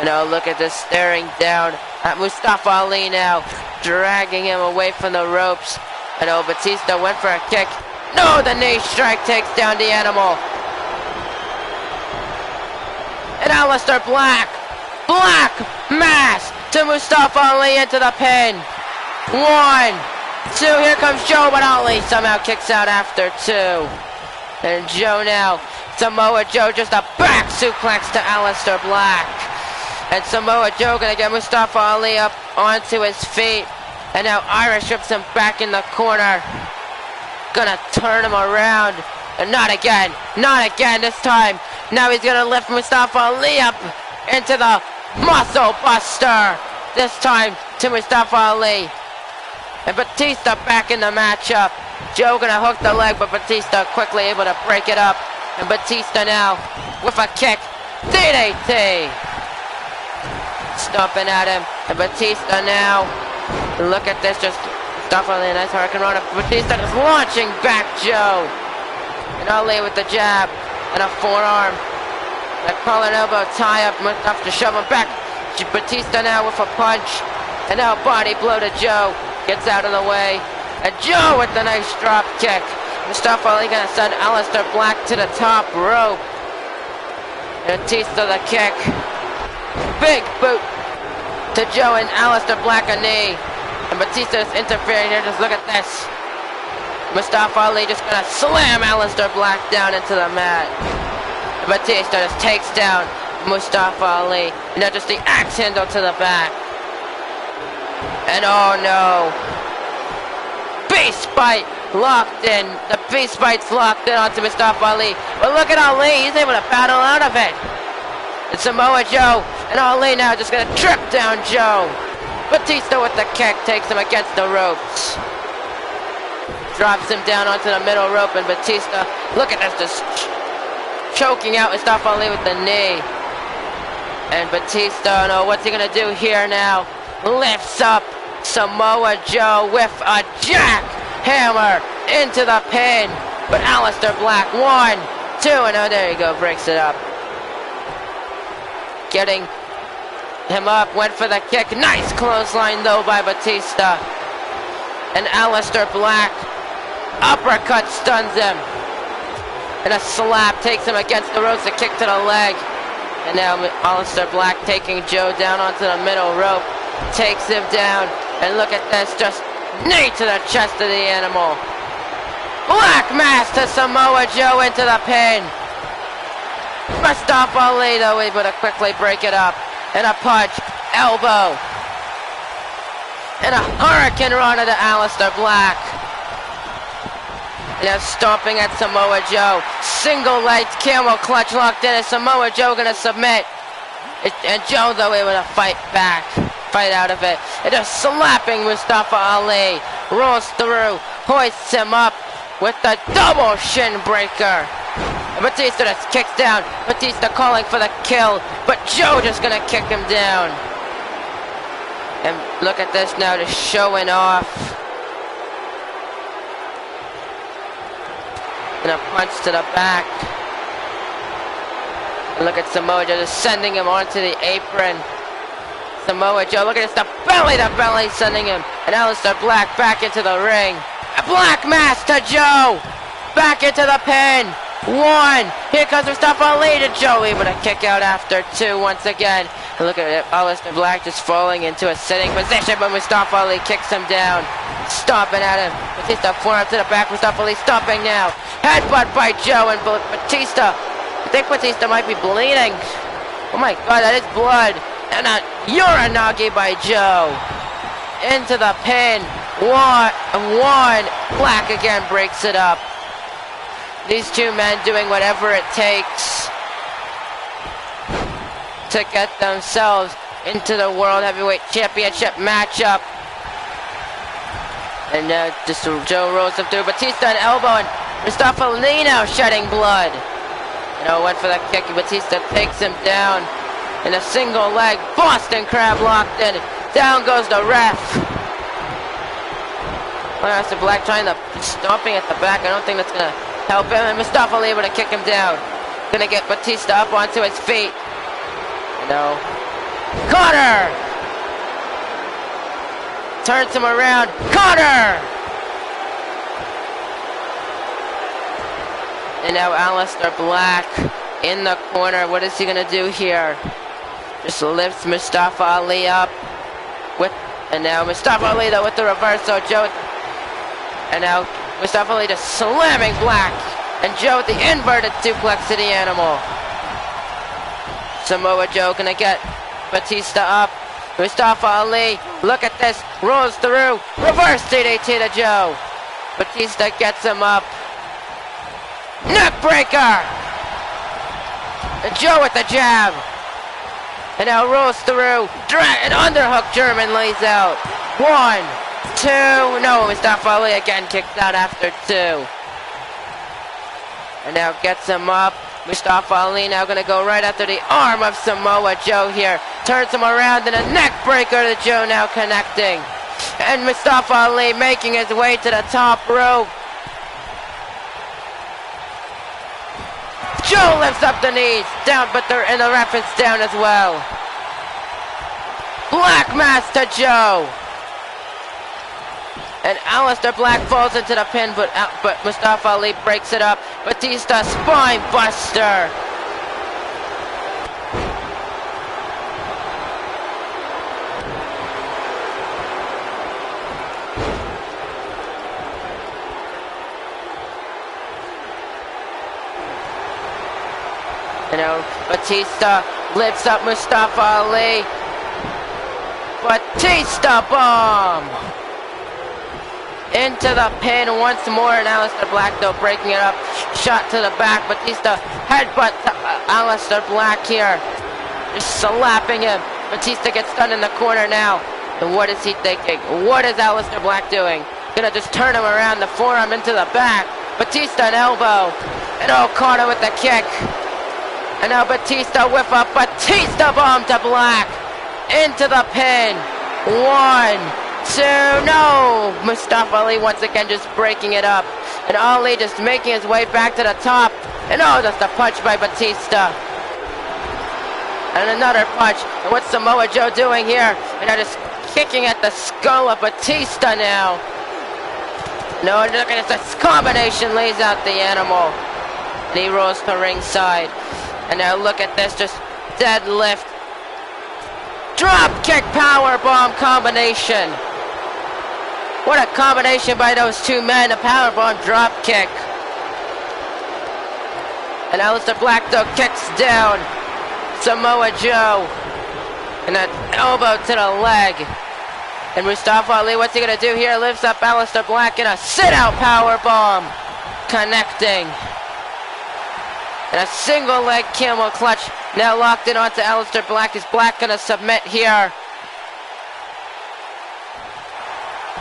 And look at this, staring down at Mustafa Ali now, dragging him away from the ropes. And Batista went for a kick. No, the knee strike takes down the animal. And Aleister Black mass to Mustafa Ali into the pin. 1, 2. Here comes Joe, but Ali somehow kicks out after 2. And Joe now. Samoa Joe just a back suplex to Aleister Black. And Samoa Joe gonna get Mustafa Ali up onto his feet. And now Irish rips him back in the corner. Gonna turn him around. And not again. Not again this time. Now he's gonna lift Mustafa Ali up into the Muscle Buster. This time to Mustafa Ali. And Batista back in the matchup. Joe gonna hook the leg, but Batista quickly able to break it up. And Batista now with a kick. DDT. Stomping at him. And Batista now. Look at this. Just Mustafa Ali, a nice Hurricane Rana. Batista is launching back Joe. And Ali with the jab. And a forearm. A collar and elbow tie up. Enough to shove him back. Batista now with a punch. And now body blow to Joe. Gets out of the way. And Joe with the nice drop kick. Mustafa Ali gonna send Aleister Black to the top rope. And Batista the kick. Big boot to Joe and Aleister Black a knee. And Batista is interfering here. Just look at this. Mustafa Ali just gonna slam Aleister Black down into the mat. And Batista just takes down Mustafa Ali. And now just the axe handle to the back. And oh no. Beast bite locked in. The beast bite's locked in onto Mustafa Ali. But look at Ali. He's able to battle out of it. And Samoa Joe and Ali now just gonna trip down Joe. Batista with the kick takes him against the ropes. Drops him down onto the middle rope, and Batista, look at this, just choking out Mustafa Ali with the knee. And Batista, no, what's he gonna do here now? Lifts up Samoa Joe with a jackhammer into the pin. But Aleister Black, 1, 2, and oh, there you go, breaks it up. Getting him up, went for the kick. Nice clothesline though by Batista. And Aleister Black, uppercut stuns him. And a slap takes him against the ropes, a kick to the leg. And now Aleister Black taking Joe down onto the middle rope. Takes him down. And look at this, just knee to the chest of the animal. Black mass to Samoa Joe into the pin. Mustafa Ali though able to quickly break it up. And a punch, elbow. And a Hurricane Rana to Aleister Black. Now stomping at Samoa Joe. Single leg camel clutch locked in. And Samoa Joe gonna submit. And Joe though able to fight back. Fight out of it. And just slapping Mustafa Ali. Rolls through. Hoists him up with the double shin breaker. And Batista just kicks down. Batista calling for the kill. But Joe just gonna kick him down. And look at this now, just showing off. And a punch to the back. And look at Samoa Joe just sending him onto the apron. Samoa Joe, look at this, the belly to belly sending him. And Aleister Black back into the ring. A Black mass to Joe. Back into the pin. 1. Here comes Mustafa Ali to Joe, able to kick out after 2 once again. And look at it, Aleister Black just falling into a sitting position, but Mustafa Ali kicks him down. Stomping at him. Batista forearm to the back. Mustafa Ali stomping now. Headbutt by Joe, and Batista. I think Batista might be bleeding. Oh my god, that is blood. And a Uranagi by Joe. Into the pin. 1. Black again breaks it up. These two men doing whatever it takes to get themselves into the World Heavyweight Championship matchup. And just Joe rolls him through. Batista an elbow, and Mustafa Ali now shedding blood. Went for that kick, and Batista takes him down. In a single leg, Boston Crab locked in. Down goes the ref. Aleister Black trying to stomping at the back. I don't think that's gonna help him. And Mustafa Ali able to kick him down. Gonna get Batista up onto his feet. No. Cutter! Turns him around. Cutter! And now Aleister Black in the corner. What is he gonna do here? Just lifts Mustafa Ali up with, and now Mustafa Ali though with the reversal. Joe And now Mustafa Ali just slamming Black. And Joe with the inverted suplex to the animal. Samoa Joe gonna get Batista up. Mustafa Ali, look at this, rolls through, reverse DDT to Joe. Batista gets him up. Neck breaker! And Joe with the jab. And now rolls through, an underhook German lays out. 1, 2, no, Mustafa Ali again kicked out after 2. And now gets him up. Mustafa Ali now gonna go right after the arm of Samoa Joe here. Turns him around and a neck breaker to Joe now connecting. And Mustafa Ali making his way to the top rope. Joe lifts up the knees, down, but and the ref is down as well. Black mass to Joe. And Aleister Black falls into the pin, but Mustafa Ali breaks it up. Batista spine buster. You know, Batista lifts up Mustafa Ali. Batista bomb! Into the pin once more, and Aleister Black though breaking it up. Shot to the back. Batista headbutt to Aleister Black here. Just slapping him. Batista gets done in the corner now. And what is he thinking? What is Aleister Black doing? Gonna just turn him around, the forearm into the back. Batista an elbow. And caught him with the kick. And now Batista whip up. Batista bomb to Black. Into the pin. 1, 2, no! Mustafa Ali once again just breaking it up. And Ali just making his way back to the top. And just a punch by Batista. And another punch. And what's Samoa Joe doing here? And they're just kicking at the skull of Batista now. No, look at this combination, lays out the animal. And he rolls to ringside. And now look at this, just deadlift. Drop kick power bomb combination. What a combination by those two men. A powerbomb drop kick. And Aleister Black though kicks down Samoa Joe. And an elbow to the leg. And Mustafa Ali, what's he gonna do here? Lifts up Aleister Black in a sit-out powerbomb. Connecting. And a single leg camel clutch. Now locked in onto Aleister Black. Is Black gonna submit here?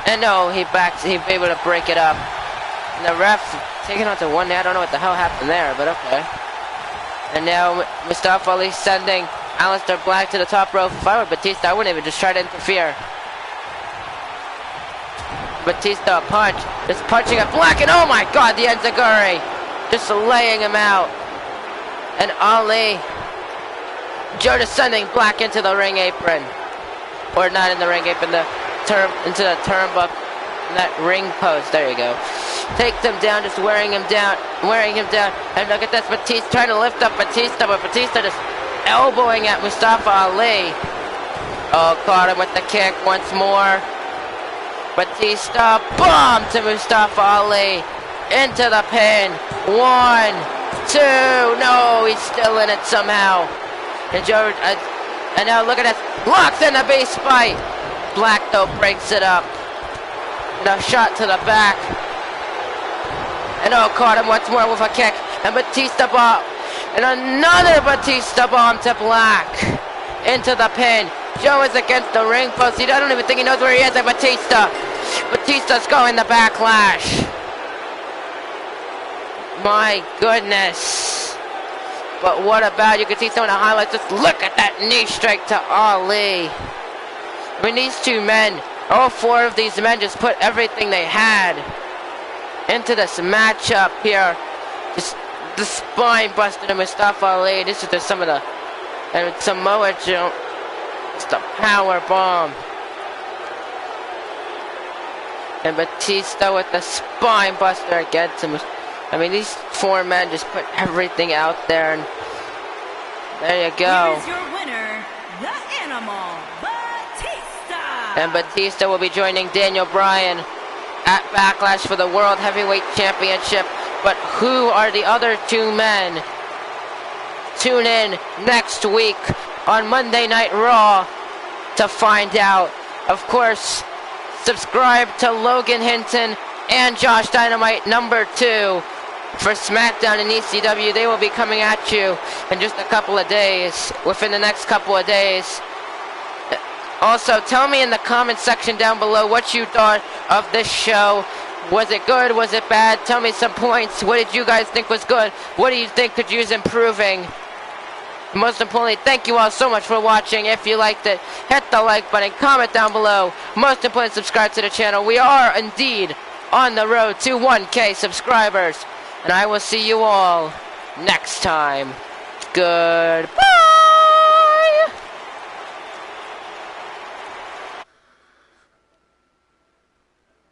And no, he's able to break it up. And the ref taking on to 1 knee. I don't know what the hell happened there, but okay. And now Mustafa Ali sending Aleister Black to the top rope. If I were Batista, I wouldn't even just try to interfere. Batista a punch. Just punching at Black, and oh my god, the enziguri. Just laying him out. And Ali. Joe just sending Black into the ring apron. Or not in the ring apron, into the turnbuckle, that ring post. There you go. Takes him down, just wearing him down. And look at this, Batista trying to lift up Batista, but Batista just elbowing at Mustafa Ali. Caught him with the kick once more. Batista bomb to Mustafa Ali into the pin. 1, 2, no, he's still in it somehow. And now look at this, locks in the base spike. Black though breaks it up. And a shot to the back. And caught him once more with a kick. And Batista bomb. And another Batista bomb to Black. Into the pin. Joe is against the ring post. I don't even think he knows where he is at Batista. Batista's going the backlash. My goodness. But what about, you can see some of the highlights. Just look at that knee strike to Ali. I mean, these two men, all 4 of these men just put everything they had into this matchup here. Just the spine buster to Mustafa Ali. This is just some of the, and Samoa Joe, just a power bomb. And Batista with the spine buster against him. I mean, these 4 men just put everything out there, and there you go. Here's your winner, the Animal, Batista. And Batista will be joining Daniel Bryan at Backlash for the World Heavyweight Championship. But who are the other two men? Tune in next week on Monday Night Raw to find out. Of course, subscribe to Logan Hinton and Josh Dynamite #2 for SmackDown and ECW. They will be coming at you in just a couple of days, within the next couple of days. Also, tell me in the comment section down below what you thought of this show. Was it good? Was it bad? Tell me some points. What did you guys think was good? What do you think could use improving? Most importantly, thank you all so much for watching. If you liked it, hit the like button, comment down below. Most importantly, subscribe to the channel. We are indeed on the road to 1K subscribers. And I will see you all next time. Goodbye!